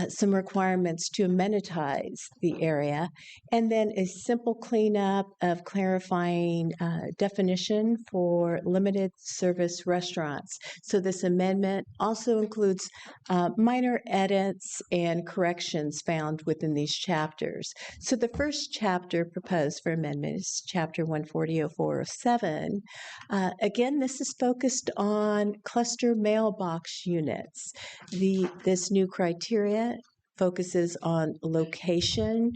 some requirements to amenitize the area, and then a simple cleanup of clarifying definition for limited service restaurants. So this amendment also includes minor edits and corrections found within these chapters. So the first chapter proposed for amendment is Chapter 140.04.07. Again, this is focused on cluster mailbox units. This new criteria focuses on location,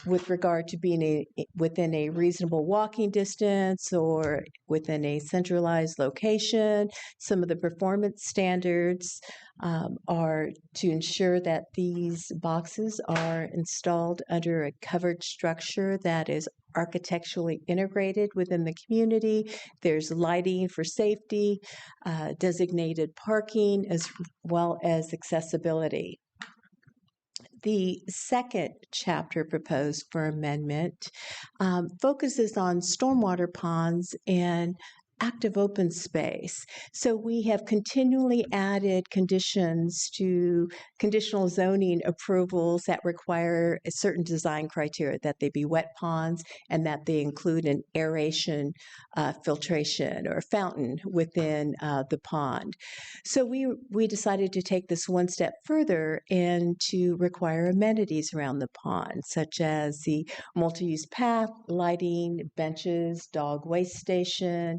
with regard to being within a reasonable walking distance or within a centralized location. Some of the performance standards are to ensure that these boxes are installed under a covered structure that is architecturally integrated within the community. There's lighting for safety, designated parking, as well as accessibility. The second chapter proposed for amendment focuses on stormwater ponds and active open space. So we have continually added conditions to conditional zoning approvals that require a certain design criteria, that they be wet ponds and that they include an aeration, filtration, or fountain within the pond. So we decided to take this one step further and to require amenities around the pond, such as the multi-use path, lighting, benches, dog waste station,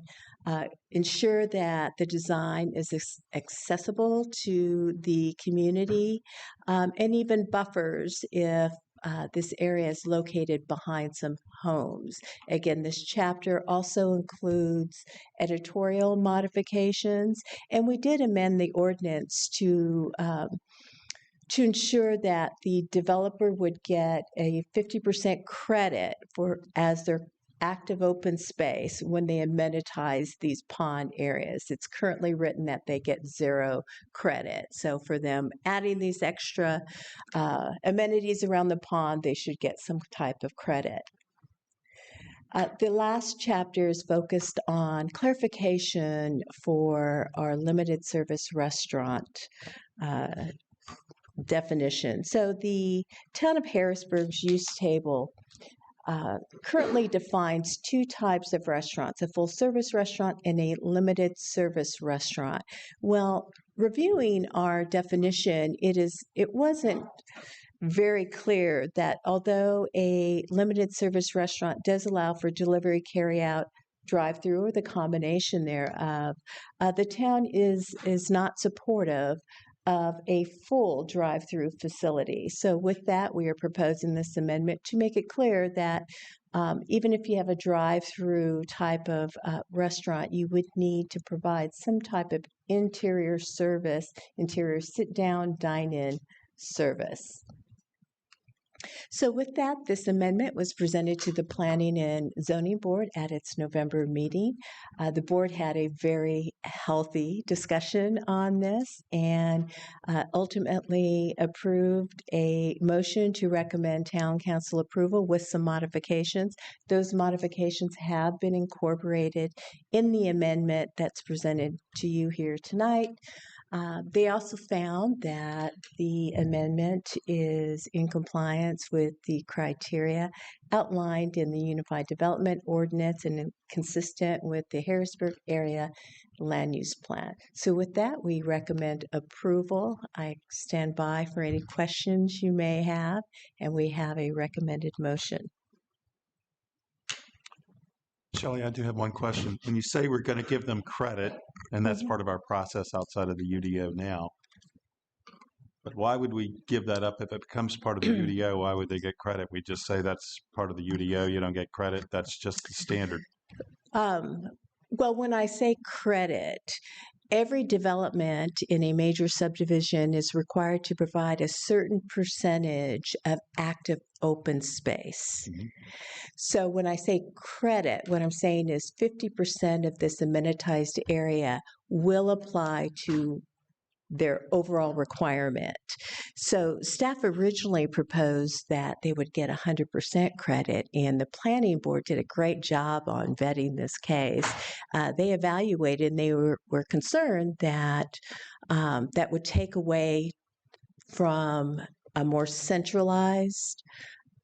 ensure that the design is accessible to the community, and even buffers if this area is located behind some homes. Again, this chapter also includes editorial modifications, and we did amend the ordinance to ensure that the developer would get a 50% credit for as their active open space when they amenitize these pond areas. It's currently written that they get 0 credit. So for them adding these extra amenities around the pond, they should get some type of credit. The last chapter is focused on clarification for our limited service restaurant definition. So the town of Harrisburg's use table currently defines 2 types of restaurants, a full service restaurant and a limited service restaurant. Well, reviewing our definition, it wasn't very clear that although a limited service restaurant does allow for delivery, carry out, drive-through, or the combination thereof, the town is not supportive of a full drive-through facility. So with that, we are proposing this amendment to make it clear that even if you have a drive-through type of restaurant, you would need to provide some type of interior service, interior sit-down, dine-in service. So with that, this amendment was presented to the Planning and Zoning Board at its November meeting. The board had a very healthy discussion on this and ultimately approved a motion to recommend Town Council approval with some modifications. Those modifications have been incorporated in the amendment that's presented to you here tonight. They also found that the amendment is in compliance with the criteria outlined in the Unified Development Ordinance and consistent with the Harrisburg Area Land Use Plan. So with that, we recommend approval. I stand by for any questions you may have, and we have a recommended motion. Shelley, I do have one question. When you say we're going to give them credit, and that's part of our process outside of the UDO now, but why would we give that up if it becomes part of the UDO? Why would they get credit? We just say that's part of the UDO, you don't get credit. That's just the standard. Well, when I say credit, every development in a major subdivision is required to provide a certain percentage of active open space. Mm-hmm. So when I say credit, what I'm saying is 50% of this amenitized area will apply to their overall requirement. So staff originally proposed that they would get 100% credit, and the planning board did a great job on vetting this case. They evaluated, and they were concerned that that would take away from a more centralized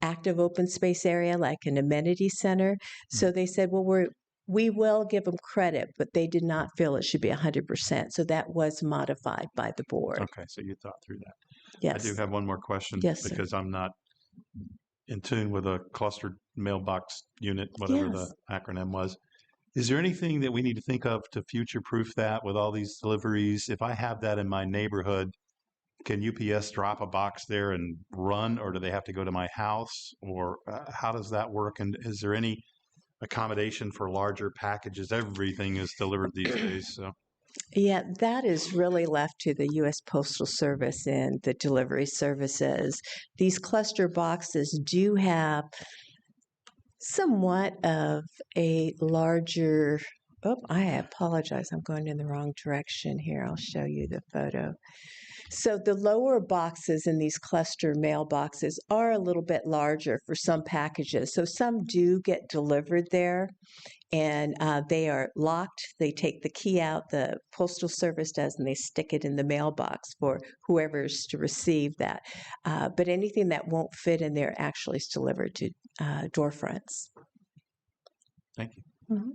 active open space area like an amenity center. So they said, well, we will give them credit, but they did not feel it should be 100%. So that was modified by the board. Okay, so you thought through that. Yes. I do have one more question because I'm not in tune with a clustered mailbox unit, whatever the acronym was. Is there anything that we need to think of to future-proof that with all these deliveries? If I have that in my neighborhood, can UPS drop a box there and run, or do they have to go to my house, or how does that work? And is there any accommodation for larger packages? Everything is delivered these days. So, yeah, that is really left to the U.S. Postal Service and the delivery services. These cluster boxes do have somewhat of a larger. Oh, I apologize. I'm going in the wrong direction here. I'll show you the photo. So the lower boxes in these cluster mailboxes are a little bit larger for some packages. So some do get delivered there, and they are locked. They take the key out, the Postal Service does, and they stick it in the mailbox for whoever's to receive that. But anything that won't fit in there actually is delivered to door fronts. Thank you. Mm-hmm.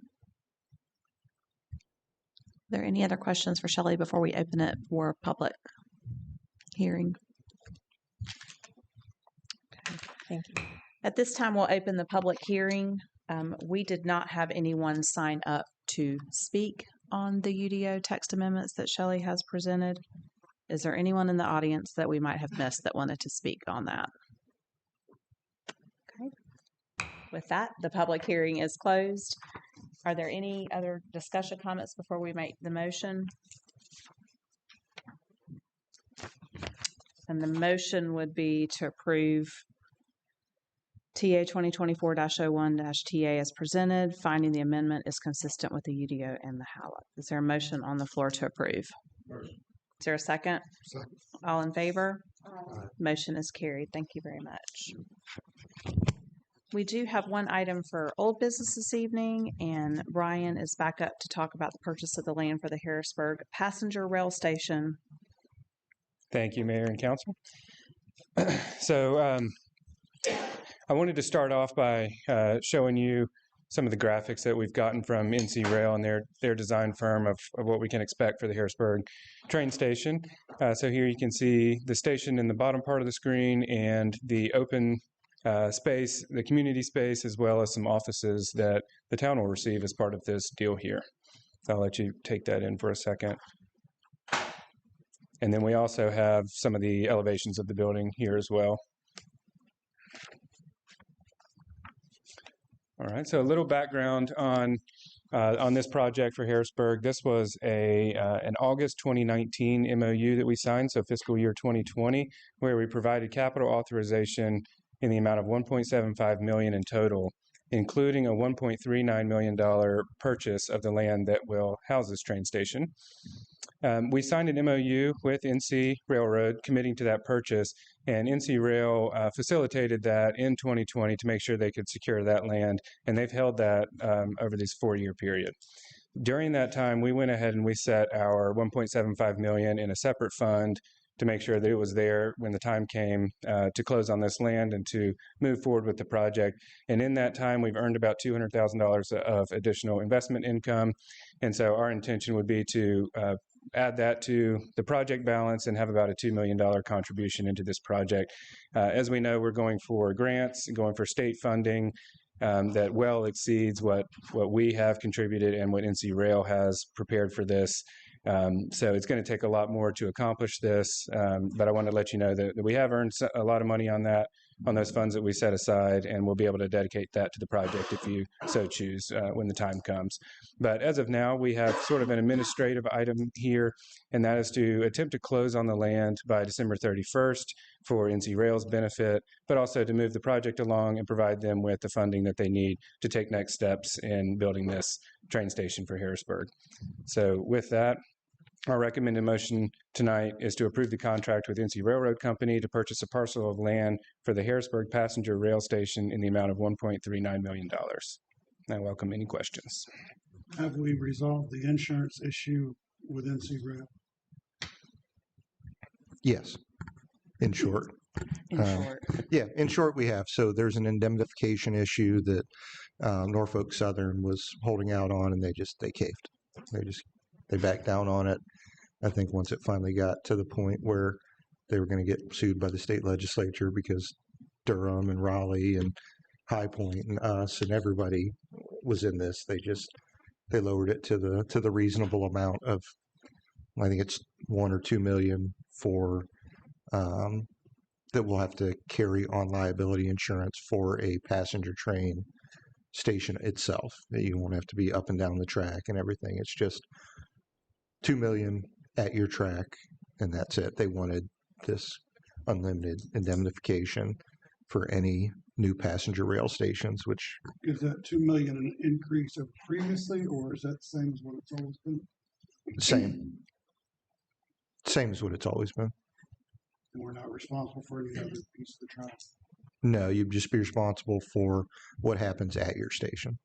Are there any other questions for Shelley before we open it for public hearing? Okay. Thank you. At this time, we'll open the public hearing. We did not have anyone sign up to speak on the UDO text amendments that Shelley has presented. Is there anyone in the audience that we might have missed that wanted to speak on that? Okay. With that, the public hearing is closed. Are there any other discussion comments before we make the motion? And the motion would be to approve TA 2024-01-TA as presented, finding the amendment is consistent with the UDO and the HALA. Is there a motion on the floor to approve? Is there a second? Second. All in favor? Motion is carried. Thank you very much. We do have one item for old business this evening, and Brian is back up to talk about the purchase of the land for the Harrisburg Passenger Rail Station. Thank you, Mayor and Council. So I wanted to start off by showing you some of the graphics that we've gotten from NC Rail and their design firm of what we can expect for the Harrisburg train station. So here you can see the station in the bottom part of the screen and the open space, the community space, as well as some offices that the town will receive as part of this deal here. So I'll let you take that in for a second. And then we also have some of the elevations of the building here as well. All right, so a little background on this project for Harrisburg. This was an August 2019 MOU that we signed, so fiscal year 2020, where we provided capital authorization in the amount of $1.75 million in total, including a $1.39 million purchase of the land that will house this train station. We signed an MOU with NC Railroad committing to that purchase, and NC Rail facilitated that in 2020 to make sure they could secure that land, and they've held that over this 4-year period. During that time, we went ahead and we set our $1.75 million in a separate fund to make sure that it was there when the time came to close on this land and to move forward with the project. And in that time, we've earned about $200,000 of additional investment income. And so our intention would be to add that to the project balance and have about a $2 million contribution into this project. As we know, we're going for grants, going for state funding that well exceeds what we have contributed and what NC Rail has prepared for this. So it's going to take a lot more to accomplish this, but I want to let you know that we have earned a lot of money on those funds that we set aside, and we'll be able to dedicate that to the project if you so choose when the time comes. But as of now, we have sort of an administrative item here, and that is to attempt to close on the land by December 31st for NC Rail's benefit, but also to move the project along and provide them with the funding that they need to take next steps in building this train station for Harrisburg. So with that, our recommended motion tonight is to approve the contract with NC Railroad Company to purchase a parcel of land for the Harrisburg Passenger Rail Station in the amount of $1.39 million. I welcome any questions. Have we resolved the insurance issue with NC Rail? Yes, in short. Yeah, in short, we have. So there's an indemnification issue that Norfolk Southern was holding out on, and they caved. They backed down on it. I think once it finally got to the point where they were going to get sued by the state legislature because Durham and Raleigh and High Point and us and everybody was in this, they lowered it to the reasonable amount of, I think it's $1 or $2 million for that we'll have to carry on liability insurance for a passenger train station itself. That you won't have to be up and down the track and everything. It's just $2 million at your track, and that's it. They wanted this unlimited indemnification for any new passenger rail stations, which is that $2 million an increase of previously, or is that the same as what it's always been? Same Same as what it's always been. And we're not responsible for any other piece of the track. No, you'd just be responsible for what happens at your station.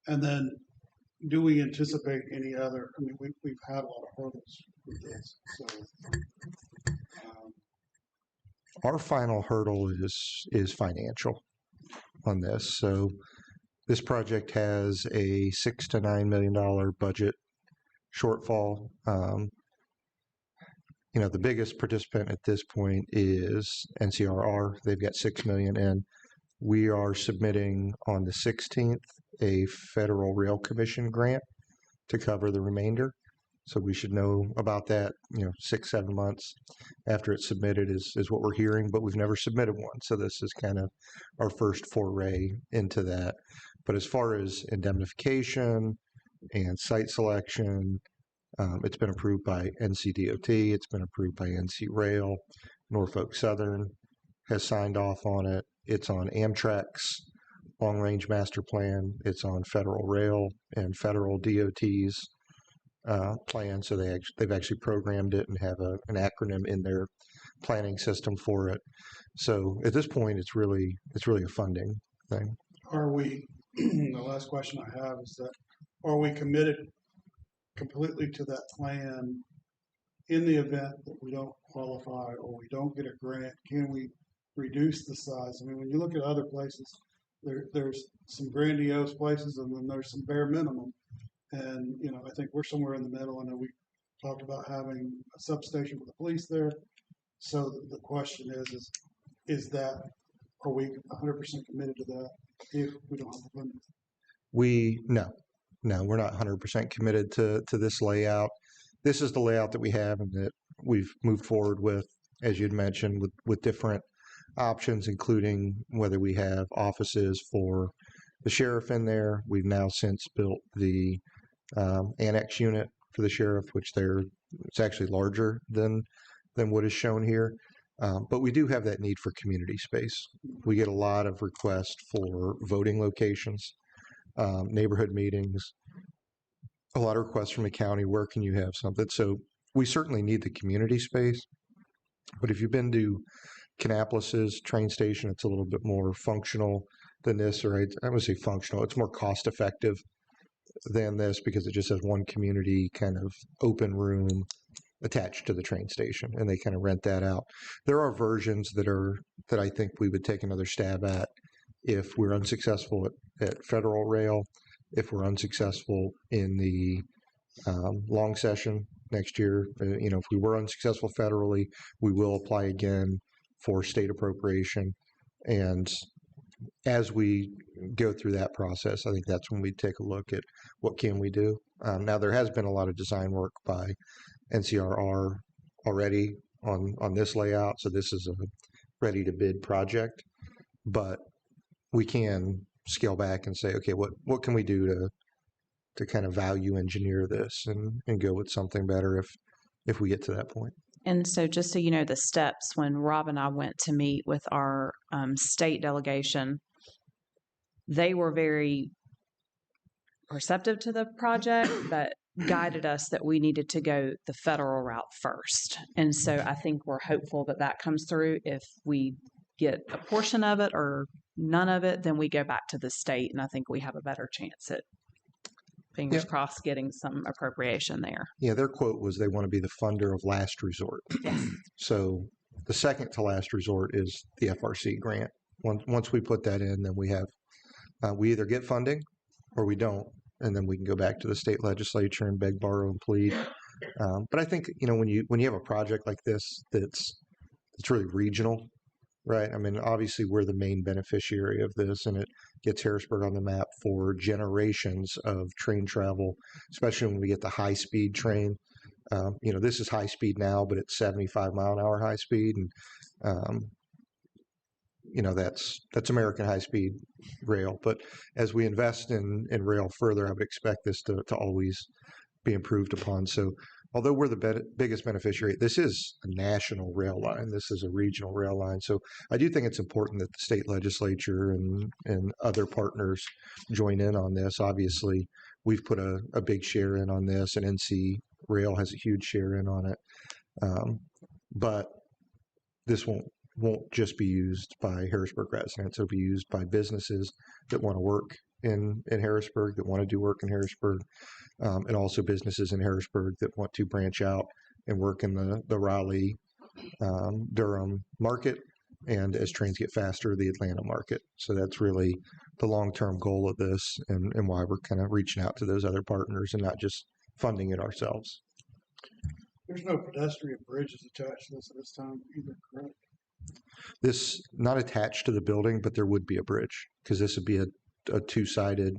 And then, do we anticipate any other? I mean, we've had a lot of hurdles with this. So, Our final hurdle is financial on this. So this project has a $6 to $9 million budget shortfall. The biggest participant at this point is NCRR. They've got $6 million in. We are submitting on the 16th a Federal Rail Commission grant to cover the remainder. So we should know about that, 6-7 months after it's submitted is what we're hearing, but we've never submitted one. So this is kind of our first foray into that. But as far as indemnification and site selection, it's been approved by NCDOT, it's been approved by NC Rail, Norfolk Southern has signed off on it. It's on Amtrak's long-range master plan. It's on Federal Rail and Federal DOT's plan. So they've actually programmed it and have an acronym in their planning system for it. So at this point, it's really a funding thing. are we? The last question I have is that: are we committed completely to that plan in the event that we don't qualify or we don't get a grant? Can we reduce the size? I mean, when you look at other places, there's some grandiose places and then there's some bare minimum. And, I think we're somewhere in the middle. I know we talked about having a substation for the police there. So the question is that, are we 100% committed to that if we don't have the funding? No, we're not 100% committed to this layout. This is the layout that we have and that we've moved forward with, as you'd mentioned, with different options, including whether we have offices for the sheriff in there. We've now since built the annex unit for the sheriff, which it's actually larger than what is shown here. But we do have that need for community space. We get a lot of requests for voting locations, neighborhood meetings, a lot of requests from the county. Where can you have something? So we certainly need the community space. But if you've been to Kannapolis's train station, it's a little bit more functional than this, or I would say functional. It's more cost effective than this because it just has one community kind of open room attached to the train station, and they kind of rent that out. There are versions that I think we would take another stab at if we're unsuccessful at Federal Rail, if we're unsuccessful in the long session next year. If we were unsuccessful federally, we will apply again for state appropriation. And as we go through that process, I think that's when we take a look at what can we do. Now, there has been a lot of design work by NCRR already on this layout, so this is a ready-to-bid project. But we can scale back and say, okay, what can we do to kind of value engineer this and go with something better if we get to that point. And so just so you know the steps, when Rob and I went to meet with our state delegation, they were very receptive to the project, but guided us that we needed to go the federal route first. And so I think we're hopeful that comes through. If we get a portion of it or none of it, then we go back to the state, and I think we have a better chance at, fingers crossed, getting some appropriation there. Yeah, their quote was they want to be the funder of last resort. So the second to last resort is the FRC grant. Once we put that in, then we have we either get funding or we don't, and then we can go back to the state legislature and beg, borrow, and plead. But I think when you have a project like this that's really regional, right? I mean, obviously we're the main beneficiary of this, and it gets Harrisburg on the map for generations of train travel, especially when we get the high-speed train. This is high speed now, but it's 75-mile-an-hour high speed, and that's American high-speed rail. But as we invest in rail further, I would expect this to always be improved upon. So although we're the biggest beneficiary, this is a national rail line. This is a regional rail line. So I do think it's important that the state legislature and other partners join in on this. Obviously, we've put a big share in on this, and NC Rail has a huge share in on it. But this won't just be used by Harrisburg residents. It'll be used by businesses that want to work in Harrisburg, that want to do work in Harrisburg, and also businesses in Harrisburg that want to branch out and work in the Raleigh, Durham market, and as trains get faster, the Atlanta market. So that's really the long-term goal of this, and why we're kind of reaching out to those other partners and not just funding it ourselves. There's no pedestrian bridges attached to this at this time either, correct? This not attached to the building, but there would be a bridge because this would be a two-sided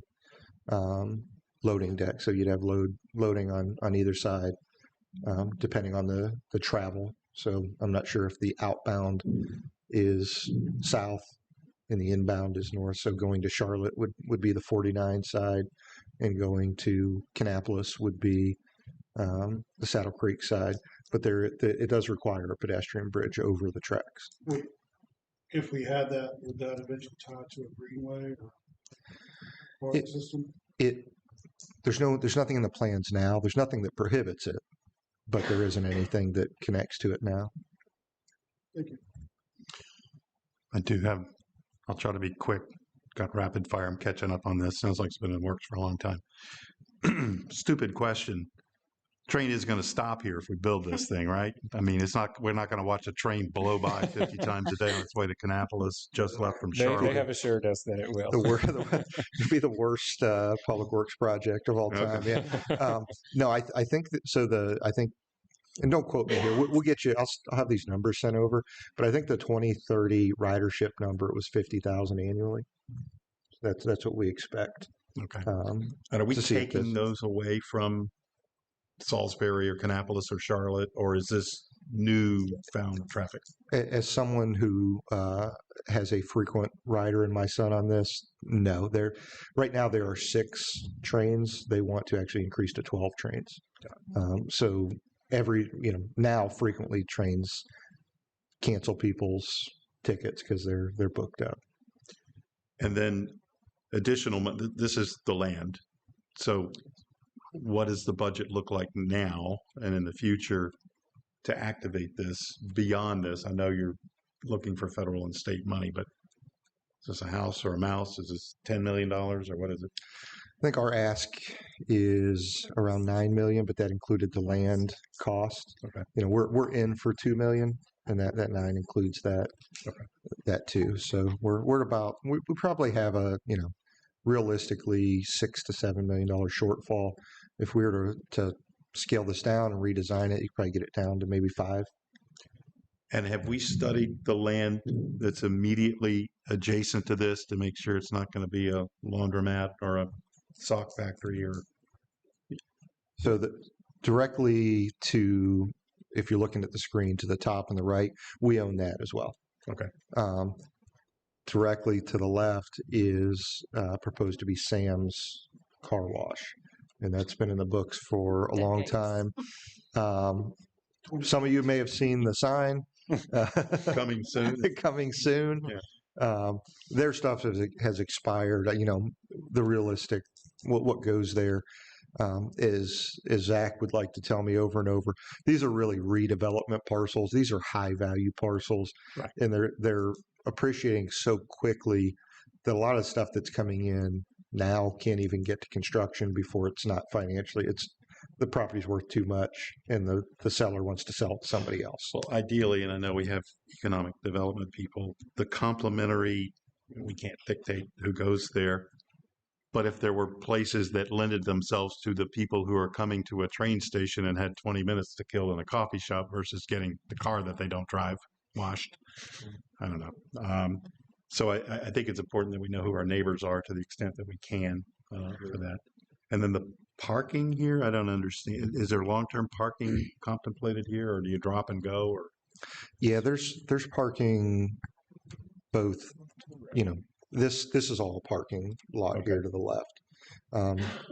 loading deck. So you'd have loading on either side, depending on the travel. So I'm not sure if the outbound is south and the inbound is north. So going to Charlotte would be the 49 side, and going to Kannapolis would be the Saddle Creek side. But it does require a pedestrian bridge over the tracks. If we had that, would that eventually tie to a greenway or park system? There's nothing in the plans now. There's nothing that prohibits it, but there isn't anything that connects to it now. Thank you. I'll try to be quick. Got rapid fire. I'm catching up on this. Sounds like it's been in the works for a long time. Stupid question. Train is going to stop here if we build this thing, right? I mean, we're not going to watch a train blow by 50 times a day on its way to Kannapolis, just left from Charlotte. They have assured us that it will. It'd be the worst public works project of all time. Okay. Yeah. No, I think that, I think, and don't quote me here. We'll get you. I'll have these numbers sent over. But I think the 2030 ridership number was 50,000 annually. That's what we expect. Okay. And are we taking those away from Salisbury or Kannapolis or Charlotte, or is this new found traffic? As someone who has a frequent rider and my son on this, no. Right now there are 6 trains. They want to actually increase to 12 trains. So now frequently trains cancel people's tickets because they're booked up. And then this is the land. So what does the budget look like now and in the future to activate this beyond this? I know you're looking for federal and state money, but is this a house or a mouse? Is this $10 million or what is it? I think our ask is around $9 million, but that included the land cost. Okay. We're in for $2 million, and that 9 includes that. Okay. That too. So we're about we probably have a realistically $6 to $7 million shortfall. If we were to scale this down and redesign it, you probably get it down to maybe 5. And have we studied the land that's immediately adjacent to this to make sure it's not going to be a laundromat or a sock factory or? So directly to, if you're looking at the screen to the top and the right, we own that as well. Okay. Directly to the left is proposed to be Sam's Car Wash, and that's been in the books for a long time. Some of you may have seen the sign. Coming soon. Coming soon. Yeah. Their stuff has expired. The realistic, what goes there is, as Zach would like to tell me over and over, these are really redevelopment parcels. These are high value parcels, right. And they're appreciating so quickly that a lot of stuff that's coming in now can't even get to construction before it's not financially. The property's worth too much, and the seller wants to sell it to somebody else. Well, ideally, and I know we have economic development people, the complementary, we can't dictate who goes there, but if there were places that lended themselves to the people who are coming to a train station and had 20 minutes to kill in a coffee shop versus getting the car that they don't drive washed, I don't know. So I think it's important that we know who our neighbors are to the extent that we can for that. And then the parking here, I don't understand. Is there long-term parking contemplated here, or do you drop and go? Or yeah, there's parking both. This is all a parking lot here to the left.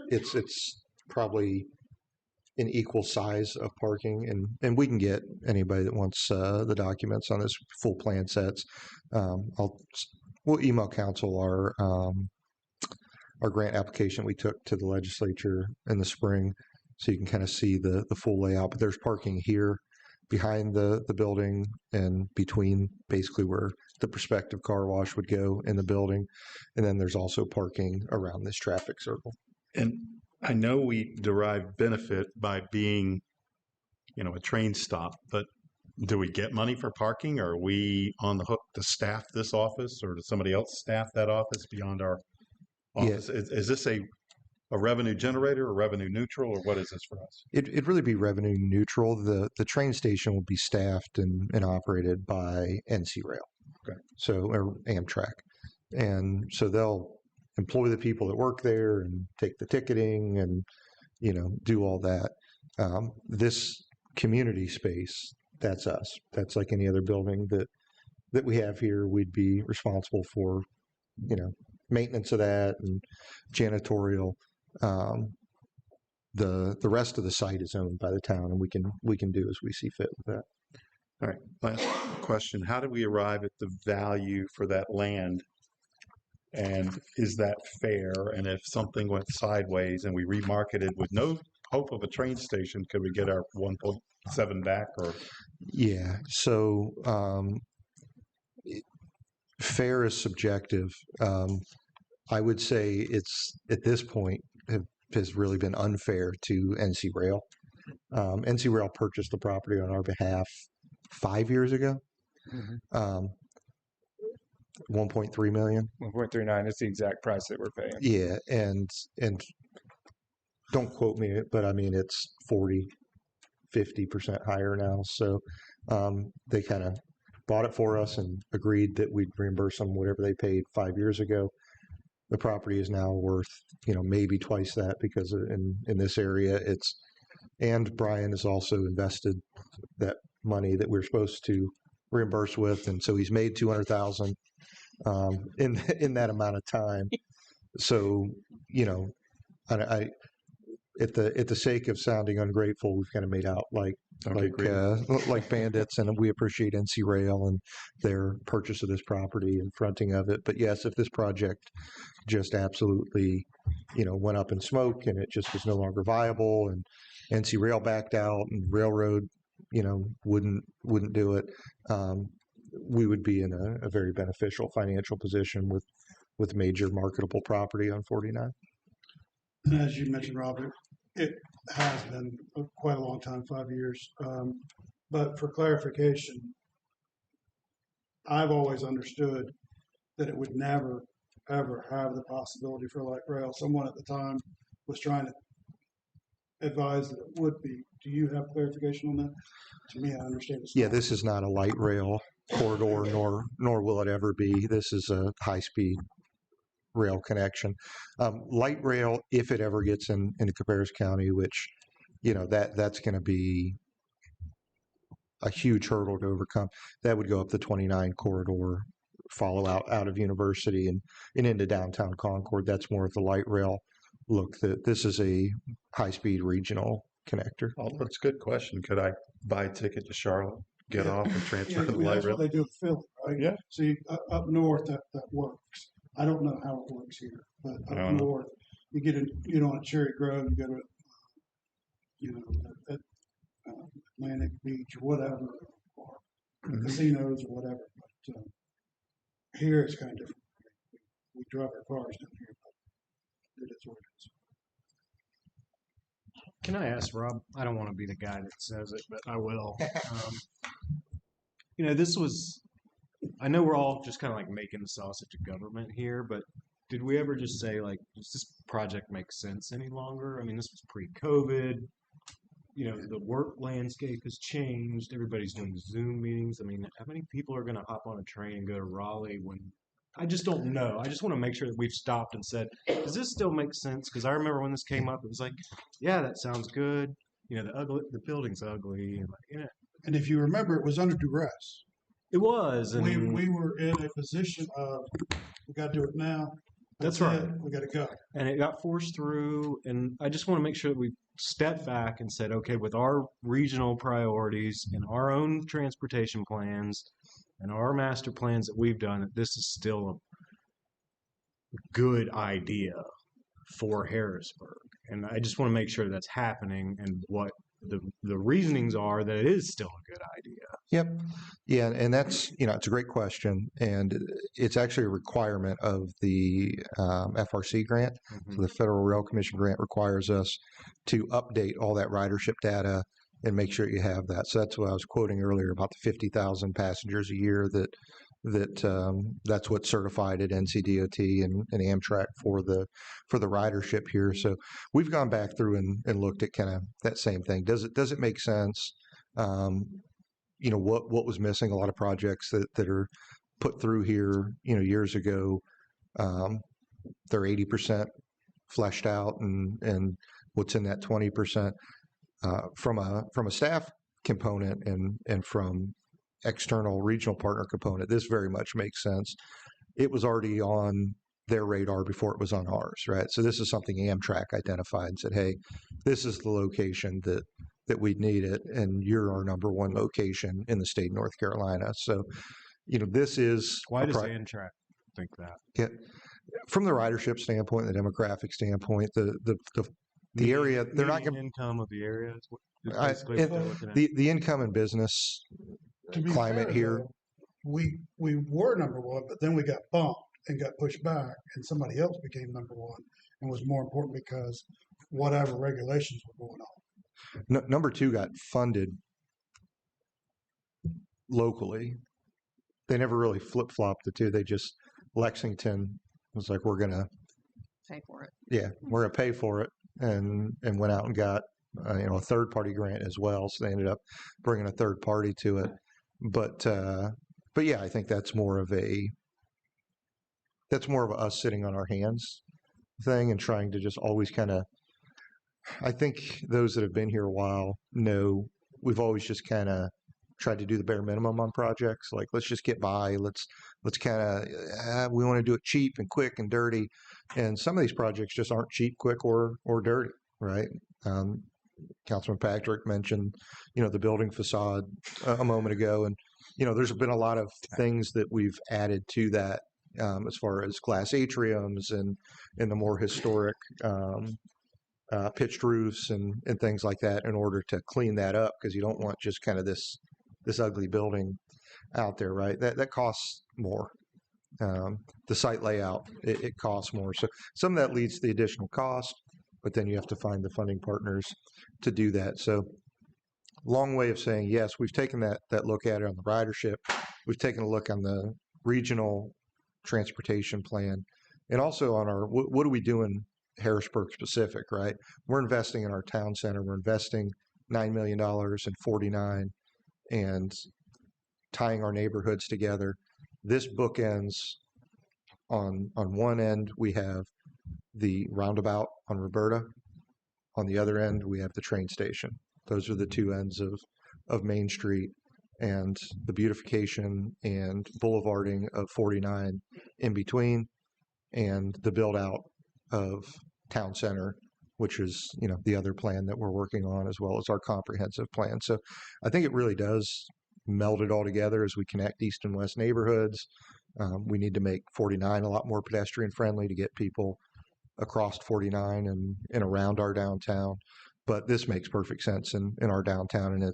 It's probably an equal size of parking, and we can get anybody that wants the documents on this full plan sets. We'll email council our grant application we took to the legislature in the spring, so you can kind of see the full layout. But there's parking here behind the building and between basically where the prospective car wash would go in the building. And then there's also parking around this traffic circle. And I know we derive benefit by being, a train stop, but do we get money for parking? Or are we on the hook to staff this office, or does somebody else staff that office beyond our office? Is this a revenue generator or revenue neutral, or what is this for us? It'd really be revenue neutral. The train station will be staffed and operated by NC Rail. Okay. So, or Amtrak. And so they'll employ the people that work there and take the ticketing and, do all that. This community space, that's us. That's like any other building that we have here. We'd be responsible for, maintenance of that and janitorial. The rest of the site is owned by the town, and we can do as we see fit with that. All right. Last question. How do we arrive at the value for that land? And is that fair? And if something went sideways and we remarketed with no hope of a train station, could we get our 1.7 back? Or yeah. So fair is subjective. I would say it's at this point has really been unfair to NC Rail. NC Rail purchased the property on our behalf 5 years ago. 1.3 million. 1.39 is the exact price that we're paying. Yeah, and don't quote me, but I mean it's 40-50% higher now. So they kind of bought it for us and agreed that we'd reimburse them whatever they paid 5 years ago. The property is now worth, maybe twice that, because in this area and Brian has also invested that money that we're supposed to reimburse with, and so he's made $200,000 in that amount of time. So, I at the sake of sounding ungrateful, we've kind of made out like bandits, and we appreciate NC Rail and their purchase of this property and fronting of it. But yes, if this project just absolutely, went up in smoke and it just was no longer viable, and NC Rail backed out and railroad, wouldn't do it, we would be in a very beneficial financial position with major marketable property on 49. And as you mentioned, Robert, it has been quite a long time, 5 years. But for clarification, I've always understood that it would never, ever have the possibility for light rail. Someone at the time was trying to advise that it would be. Do you have clarification on that? To me, I understand it's Yeah, this is not a light rail corridor, nor will it ever be. This is a high-speed rail connection. Light rail, if it ever gets into Cabarrus County, which, that's going to be a huge hurdle to overcome. That would go up the 29 corridor, follow out of University and into downtown Concord. That's more of the light rail look. This is a high-speed regional connector. Oh, that's a good question. Could I buy a ticket to Charlotte, get off, and transfer to the light that's rail? what they do in Philly, right? Yeah. See, up north, that works. I don't know how it works here, but up north, you get on Cherry Grove, you go to, Atlantic Beach or whatever, or casinos or whatever. But here it's kind of different. We drive our cars down here, but it is what it is. Can I ask Rob? I don't want to be the guy that says it, but I will. This was, I know we're all just kind of like making the sausage of government here, but did we ever just say, like, does this project make sense any longer? I mean, this was pre-COVID. The work landscape has changed. Everybody's doing Zoom meetings. I mean, how many people are going to hop on a train and go to Raleigh when I just don't know. I just want to make sure that we've stopped and said, does this still make sense? Because I remember when this came up, it was like, yeah, that sounds good. The building's ugly. And if you remember, it was under duress. It was. And we were in a position of, we got to do it now. That's right. We got to go. And it got forced through. And I just want to make sure that we stepped back and said, okay, with our regional priorities and our own transportation plans and our master plans that we've done, that this is still a good idea for Harrisburg. And I just want to make sure that's happening and what the reasonings are that it is still a good idea. Yep. Yeah, and that's, it's a great question, and it's actually a requirement of the FRC grant. So the Federal Rail Commission grant requires us to update all that ridership data and make sure you have that. So that's what I was quoting earlier about the 50,000 passengers a year that's what's certified at NCDOT and Amtrak for the ridership here. So we've gone back through and looked at kind of that same thing. Does it make sense? What was missing? A lot of projects that are put through here, years ago, they're 80% fleshed out, and what's in that 20% from a staff component and from external regional partner component, this very much makes sense. It was already on their radar before it was on ours, right? So this is something Amtrak identified and said, hey, this is the location that we need it, and you're our number one location in the state of North Carolina. So, this is why does Amtrak think that? Yeah, from the ridership standpoint, the demographic standpoint, the area, they're not going to income of the area. The income and business climate fair, here. though, we were number one, but then we got bumped and got pushed back, and somebody else became number one and was more important because whatever regulations were going on. Number two got funded locally. They never really flip-flopped the two. They just, Lexington was like, we're going to pay for it. Yeah, we're going to pay for it, and went out and got a third-party grant as well. So they ended up bringing a third party to it. But yeah, I think that's more of us sitting on our hands thing and trying to just always kind of, I think those that have been here a while know we've always just kind of tried to do the bare minimum on projects. Like, let's just get by. Let's kind of, we want to do it cheap and quick and dirty. And some of these projects just aren't cheap, quick, or dirty, right? Councilman Patrick mentioned, the building facade a moment ago. And, there's been a lot of things that we've added to that as far as glass atriums and the more historic pitched roofs and things like that in order to clean that up, because you don't want just kind of this ugly building out there, right? That costs more. The site layout, it costs more. So some of that leads to the additional cost, but then you have to find the funding partners to do that. So long way of saying, yes, we've taken that look at it on the ridership. We've taken a look on the regional transportation plan, and also on our, what do we do in Harrisburg specific, right? We're investing in our town center. We're investing $9 million in 49 and tying our neighborhoods together. This bookends on one end, we have the roundabout on Roberta. On the other end, we have the train station. Those are the two ends of Main Street, and the beautification and boulevarding of 49 in between, and the build out of town center, which is, the other plan that we're working on, as well as our comprehensive plan. So I think it really does meld it all together as we connect east and west neighborhoods. We need to make 49 a lot more pedestrian friendly to get people across 49 and around our downtown. But this makes perfect sense in our downtown. And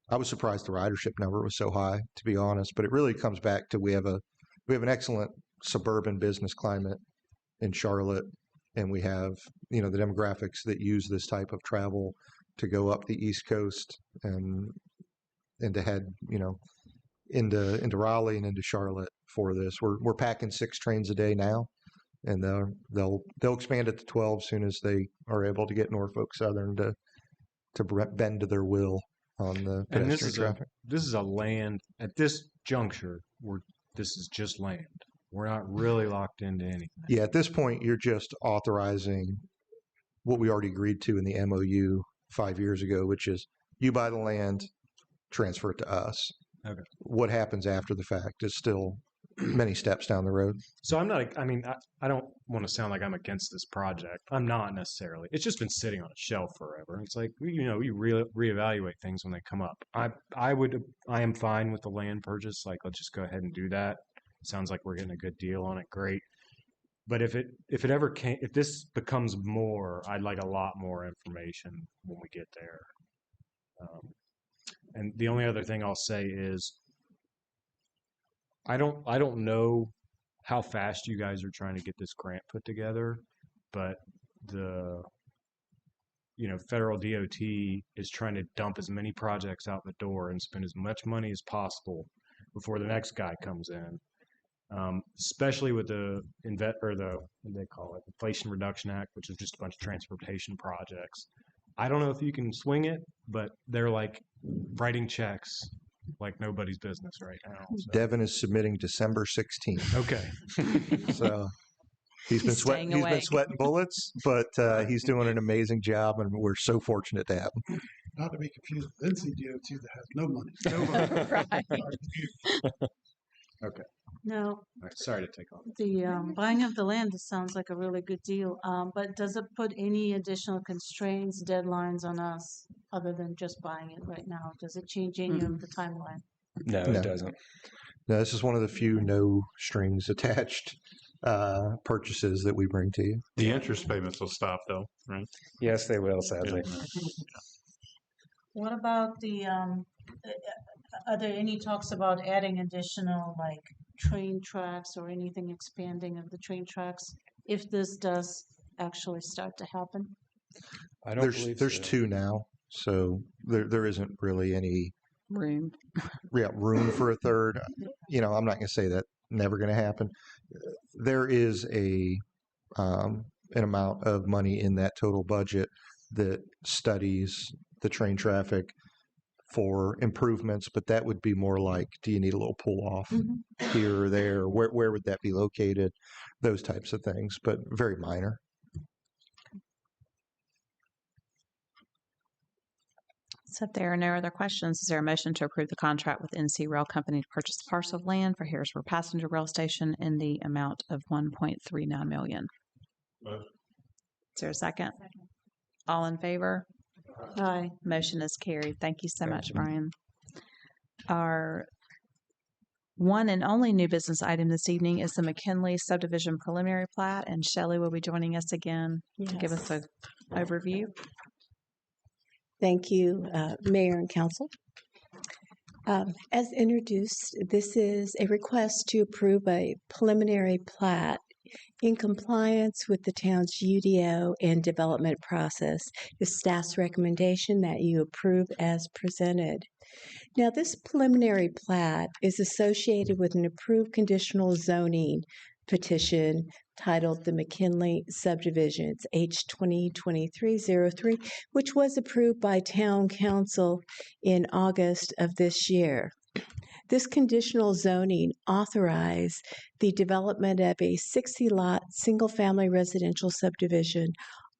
I was surprised the ridership number was so high, to be honest. But it really comes back to we have an excellent suburban business climate in Charlotte, and we have the demographics that use this type of travel to go up the East Coast and to head into Raleigh and into Charlotte for this. We're packing 6 trains a day now, and they'll expand it to 12 as soon as they are able to get Norfolk Southern to bend to their will on the pedestrian traffic. This is a land at this juncture this is just land. We're not really locked into anything. Yeah, at this point, you're just authorizing what we already agreed to in the MOU 5 years ago, which is you buy the land, transfer it to us. Okay. What happens after the fact is still many steps down the road. So I don't want to sound like I'm against this project. I'm not necessarily. It's just been sitting on a shelf forever. It's like, you reevaluate things when they come up. I am fine with the land purchase. Like, let's just go ahead and do that. Sounds like we're getting a good deal on it. Great. But if this becomes more, I'd like a lot more information when we get there. And the only other thing I'll say is, I don't know how fast you guys are trying to get this grant put together, but the federal DOT is trying to dump as many projects out the door and spend as much money as possible before the next guy comes in. Especially with the what do they call it, Inflation Reduction Act, which is just a bunch of transportation projects. I don't know if you can swing it, but they're like writing checks like nobody's business right now. So. Devin is submitting December 16th. Okay. So he's been sweating bullets, but he's doing an amazing job, and we're so fortunate to have him. Not to be confused with NCDOT that has no money. Right. Okay. No, All right, sorry to take off. the buying of the land, this sounds like a really good deal. But does it put any additional constraints, deadlines on us other than just buying it right now? Does it change any of the timeline? No, it doesn't. No, this is one of the few no strings attached purchases that we bring to you. The interest payments will stop, though, right? Yes, they will, sadly. What about the, are there any talks about adding additional like train tracks or anything expanding of the train tracks if this does actually start to happen? I don't There's believe there's so. two now, so there isn't really any Room. room for a third. I'm not going to say that never going to happen. There is an amount of money in that total budget that studies the train traffic for improvements, but that would be more like, do you need a little pull off here or there? Where would that be located? Those types of things, but very minor. So if there are no other questions, is there a motion to approve the contract with NC Rail Company to purchase a parcel of land for Harrisburg Passenger Rail Station in the amount of $1.39 million? Motion. Is there a second? All in favor? Aye. Motion is carried. Thank you so much, Brian. Our one and only new business item this evening is the McKinley subdivision preliminary plat, and Shelley will be joining us again to give us an overview. Thank you, Mayor and Council. As introduced, this is a request to approve a preliminary plat in compliance with the town's UDO and development process. The staff's recommendation that you approve as presented. Now, this preliminary plat is associated with an approved conditional zoning petition titled the McKinley Subdivisions H2023-03, which was approved by Town Council in August of this year. This conditional zoning authorized the development of a 60-lot single-family residential subdivision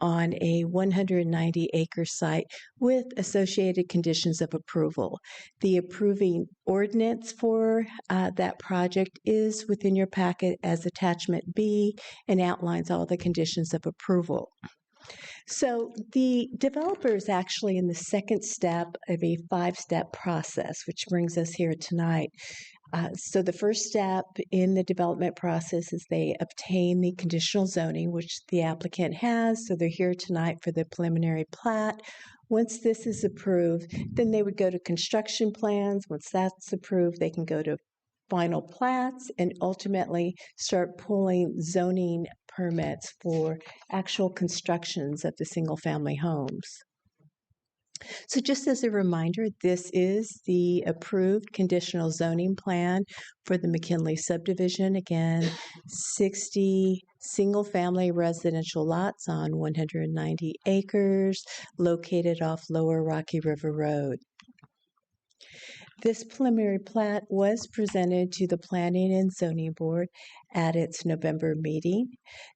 on a 190-acre site with associated conditions of approval. The approving ordinance for that project is within your packet as Attachment B and outlines all the conditions of approval. So the developer is actually in the second step of a 5-step process, which brings us here tonight. So the first step in the development process is they obtain the conditional zoning, which the applicant has. So they're here tonight for the preliminary plat. Once this is approved, then they would go to construction plans. Once that's approved, they can go to final plats and ultimately start pulling zoning permits for actual constructions of the single-family homes. So just as a reminder, this is the approved conditional zoning plan for the McKinley subdivision. Again, 60 single-family residential lots on 190 acres located off Lower Rocky River Road. This preliminary plat was presented to the Planning and Zoning Board at its November meeting.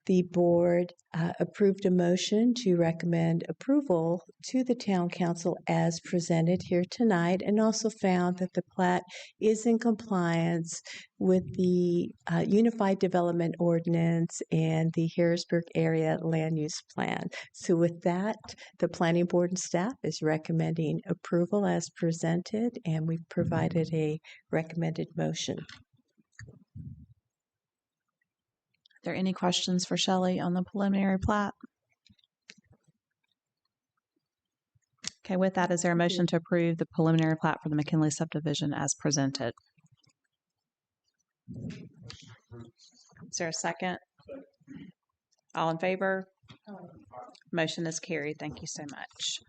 The board approved a motion to recommend approval to the Town Council as presented here tonight, and also found that the plat is in compliance with the Unified Development Ordinance and the Harrisburg Area Land Use Plan. So with that, the Planning Board and staff is recommending approval as presented, and we've provided a recommended motion. Are there any questions for Shelley on the preliminary plat? Okay, with that, is there a motion to approve the preliminary plat for the McKinley subdivision as presented? Is there a second? All in favor? Motion is carried. Thank you so much.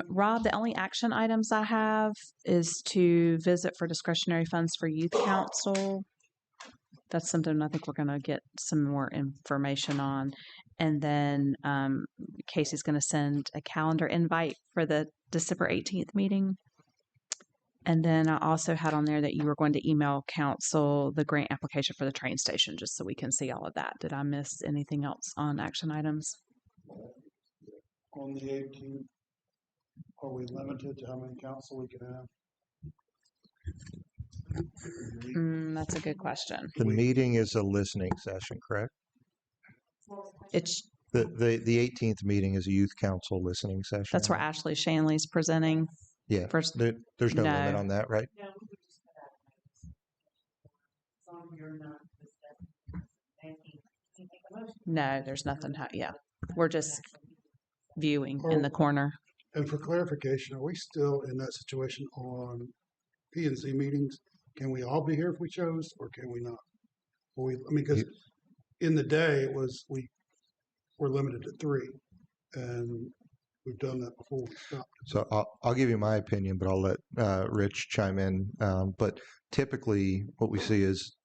Rob, the only action items I have is to visit for discretionary funds for youth council. That's something I think we're going to get some more information on. And then Casey's going to send a calendar invite for the December 18th meeting. And then I also had on there that you were going to email council the grant application for the train station, just so we can see all of that. Did I miss anything else on action items? On the 18th, are we limited to how many council we can have? That's a good question. The meeting is a listening session, correct? It's The 18th meeting is a youth council listening session. That's where Ashley Shanley's presenting. Yeah. First, there's no limit on that, right? No, there's nothing. Yeah, we're just viewing in the corner. And for clarification, are we still in that situation on P&Z meetings? Can we all be here if we chose, or can we not? Because in the day it was we're limited to 3, and we've done that before. We stopped. So I'll give you my opinion, but I'll let Rich chime in. But typically, what we see is,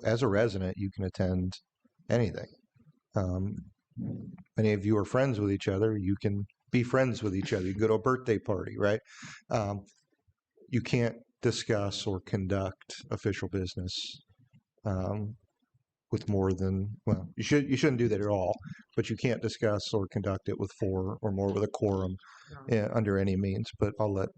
as a resident, you can attend anything. Many of you are friends with each other. You can be friends with each other. You can go to a birthday party, right? You can't discuss or conduct official business with more than, well, you shouldn't do that at all, but you can't discuss or conduct it with 4 or more with a quorum under any means. But I'll let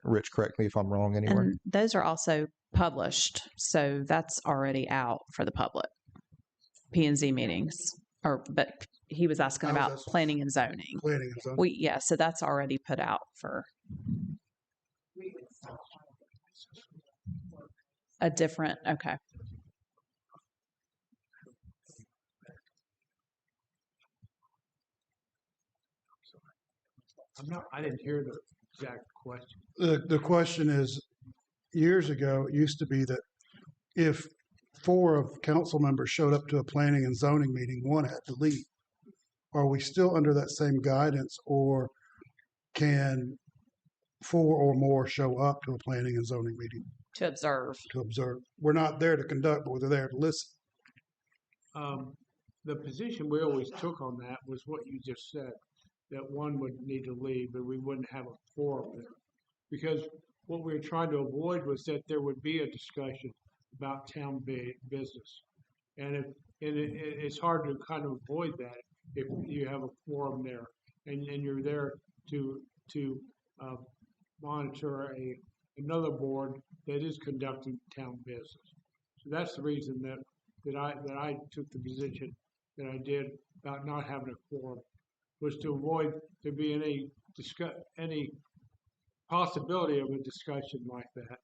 Rich correct me if I'm wrong anywhere. And those are also published, so that's already out for the public. P&Z meetings, but he was asking about planning and zoning. Planning and zoning. So that's already put out for a different. Okay. I didn't hear the exact question. The question is, years ago, it used to be that if 4 of council members showed up to a planning and zoning meeting, 1 had to leave. Are we still under that same guidance, or can 4 or more show up to a planning and zoning meeting? To observe. To observe. We're not there to conduct, but we're there to listen. The position we always took on that was what you just said, that 1 would need to leave, but we wouldn't have a quorum there. Because what we were trying to avoid was that there would be a discussion about town business. And it's hard to kind of avoid that if you have a quorum there and you're there to monitor another board that is conducting town business. So that's the reason that I took the position that I did about not having a quorum, was to avoid there being any possibility of a discussion like that,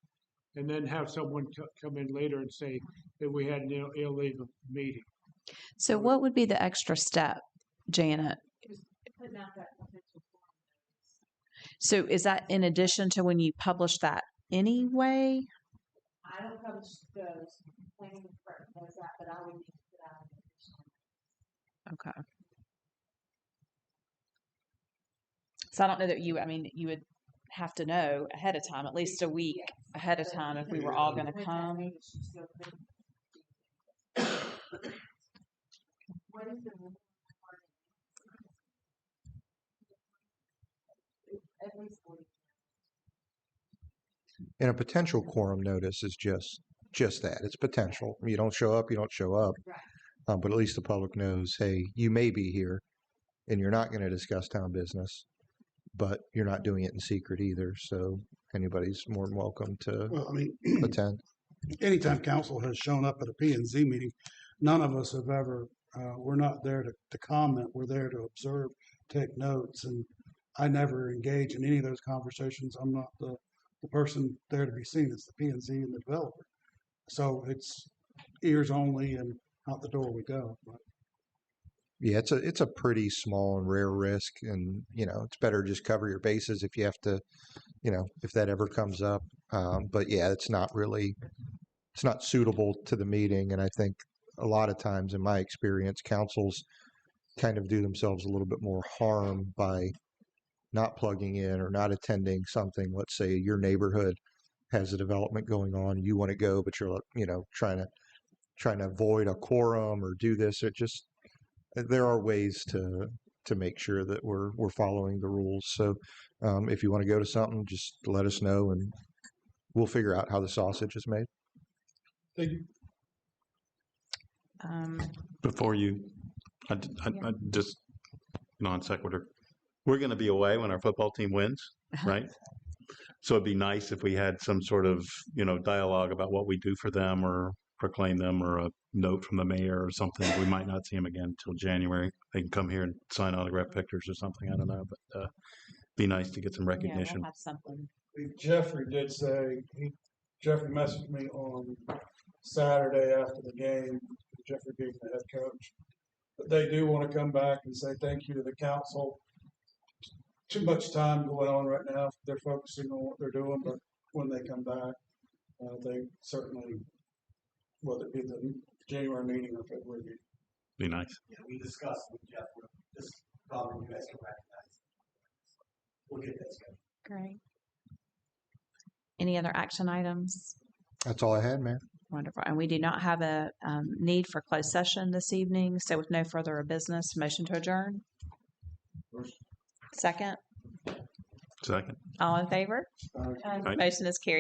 and then have someone come in later and say that we had an illegal meeting. So what would be the extra step, Janet? So is that in addition to when you publish that anyway? I don't publish those. Planning does that, but I would need to put out an additional. Okay. So I don't know that you would have to know ahead of time, at least a week ahead of time, if we were all going to come. What is the at least 40. And a potential quorum notice is just that. It's potential. You don't show up, you don't show up. But at least the public knows, hey, you may be here and you're not going to discuss town business, but you're not doing it in secret either. So anybody's more than welcome to attend. Anytime council has shown up at a P&Z meeting, none of us have ever, we're not there to comment. We're there to observe, take notes. And I never engage in any of those conversations. I'm not the person there to be seen. It's the P&Z and the developer. So it's ears only and out the door we go. But yeah, it's a pretty small and rare risk, and it's better just cover your bases if you have to, if that ever comes up. But yeah, it's not suitable to the meeting, and I think a lot of times, in my experience, councils kind of do themselves a little bit more harm by not plugging in or not attending something. Let's say your neighborhood has a development going on, you want to go, but you're trying to avoid a quorum or do this. There are ways to make sure that we're following the rules. So if you want to go to something, just let us know and we'll figure out how the sausage is made. Thank you. Before you, I just non sequitur. We're going to be away when our football team wins, right? So it'd be nice if we had some sort of, dialogue about what we do for them or proclaim them or a note from the mayor or something. We might not see them again until January. They can come here and sign autograph pictures or something. I don't know, but be nice to get some recognition. Yeah, we'll have something. Jeffrey did say, Jeffrey messaged me on Saturday after the game, Jeffrey being the head coach, but they do want to come back and say thank you to the council. Too much time going on right now. They're focusing on what they're doing, but when they come back, they certainly, whether it be the January meeting or February meeting. Be nice. Yeah, we discussed with Jeff, this problem you guys can recognize. We'll get that scheduled. Great. Any other action items? That's all I had, Mayor. Wonderful. And we do not have a need for closed session this evening. So with no further business, motion to adjourn. Second. Second. All in favor? Aye. Motion is carried.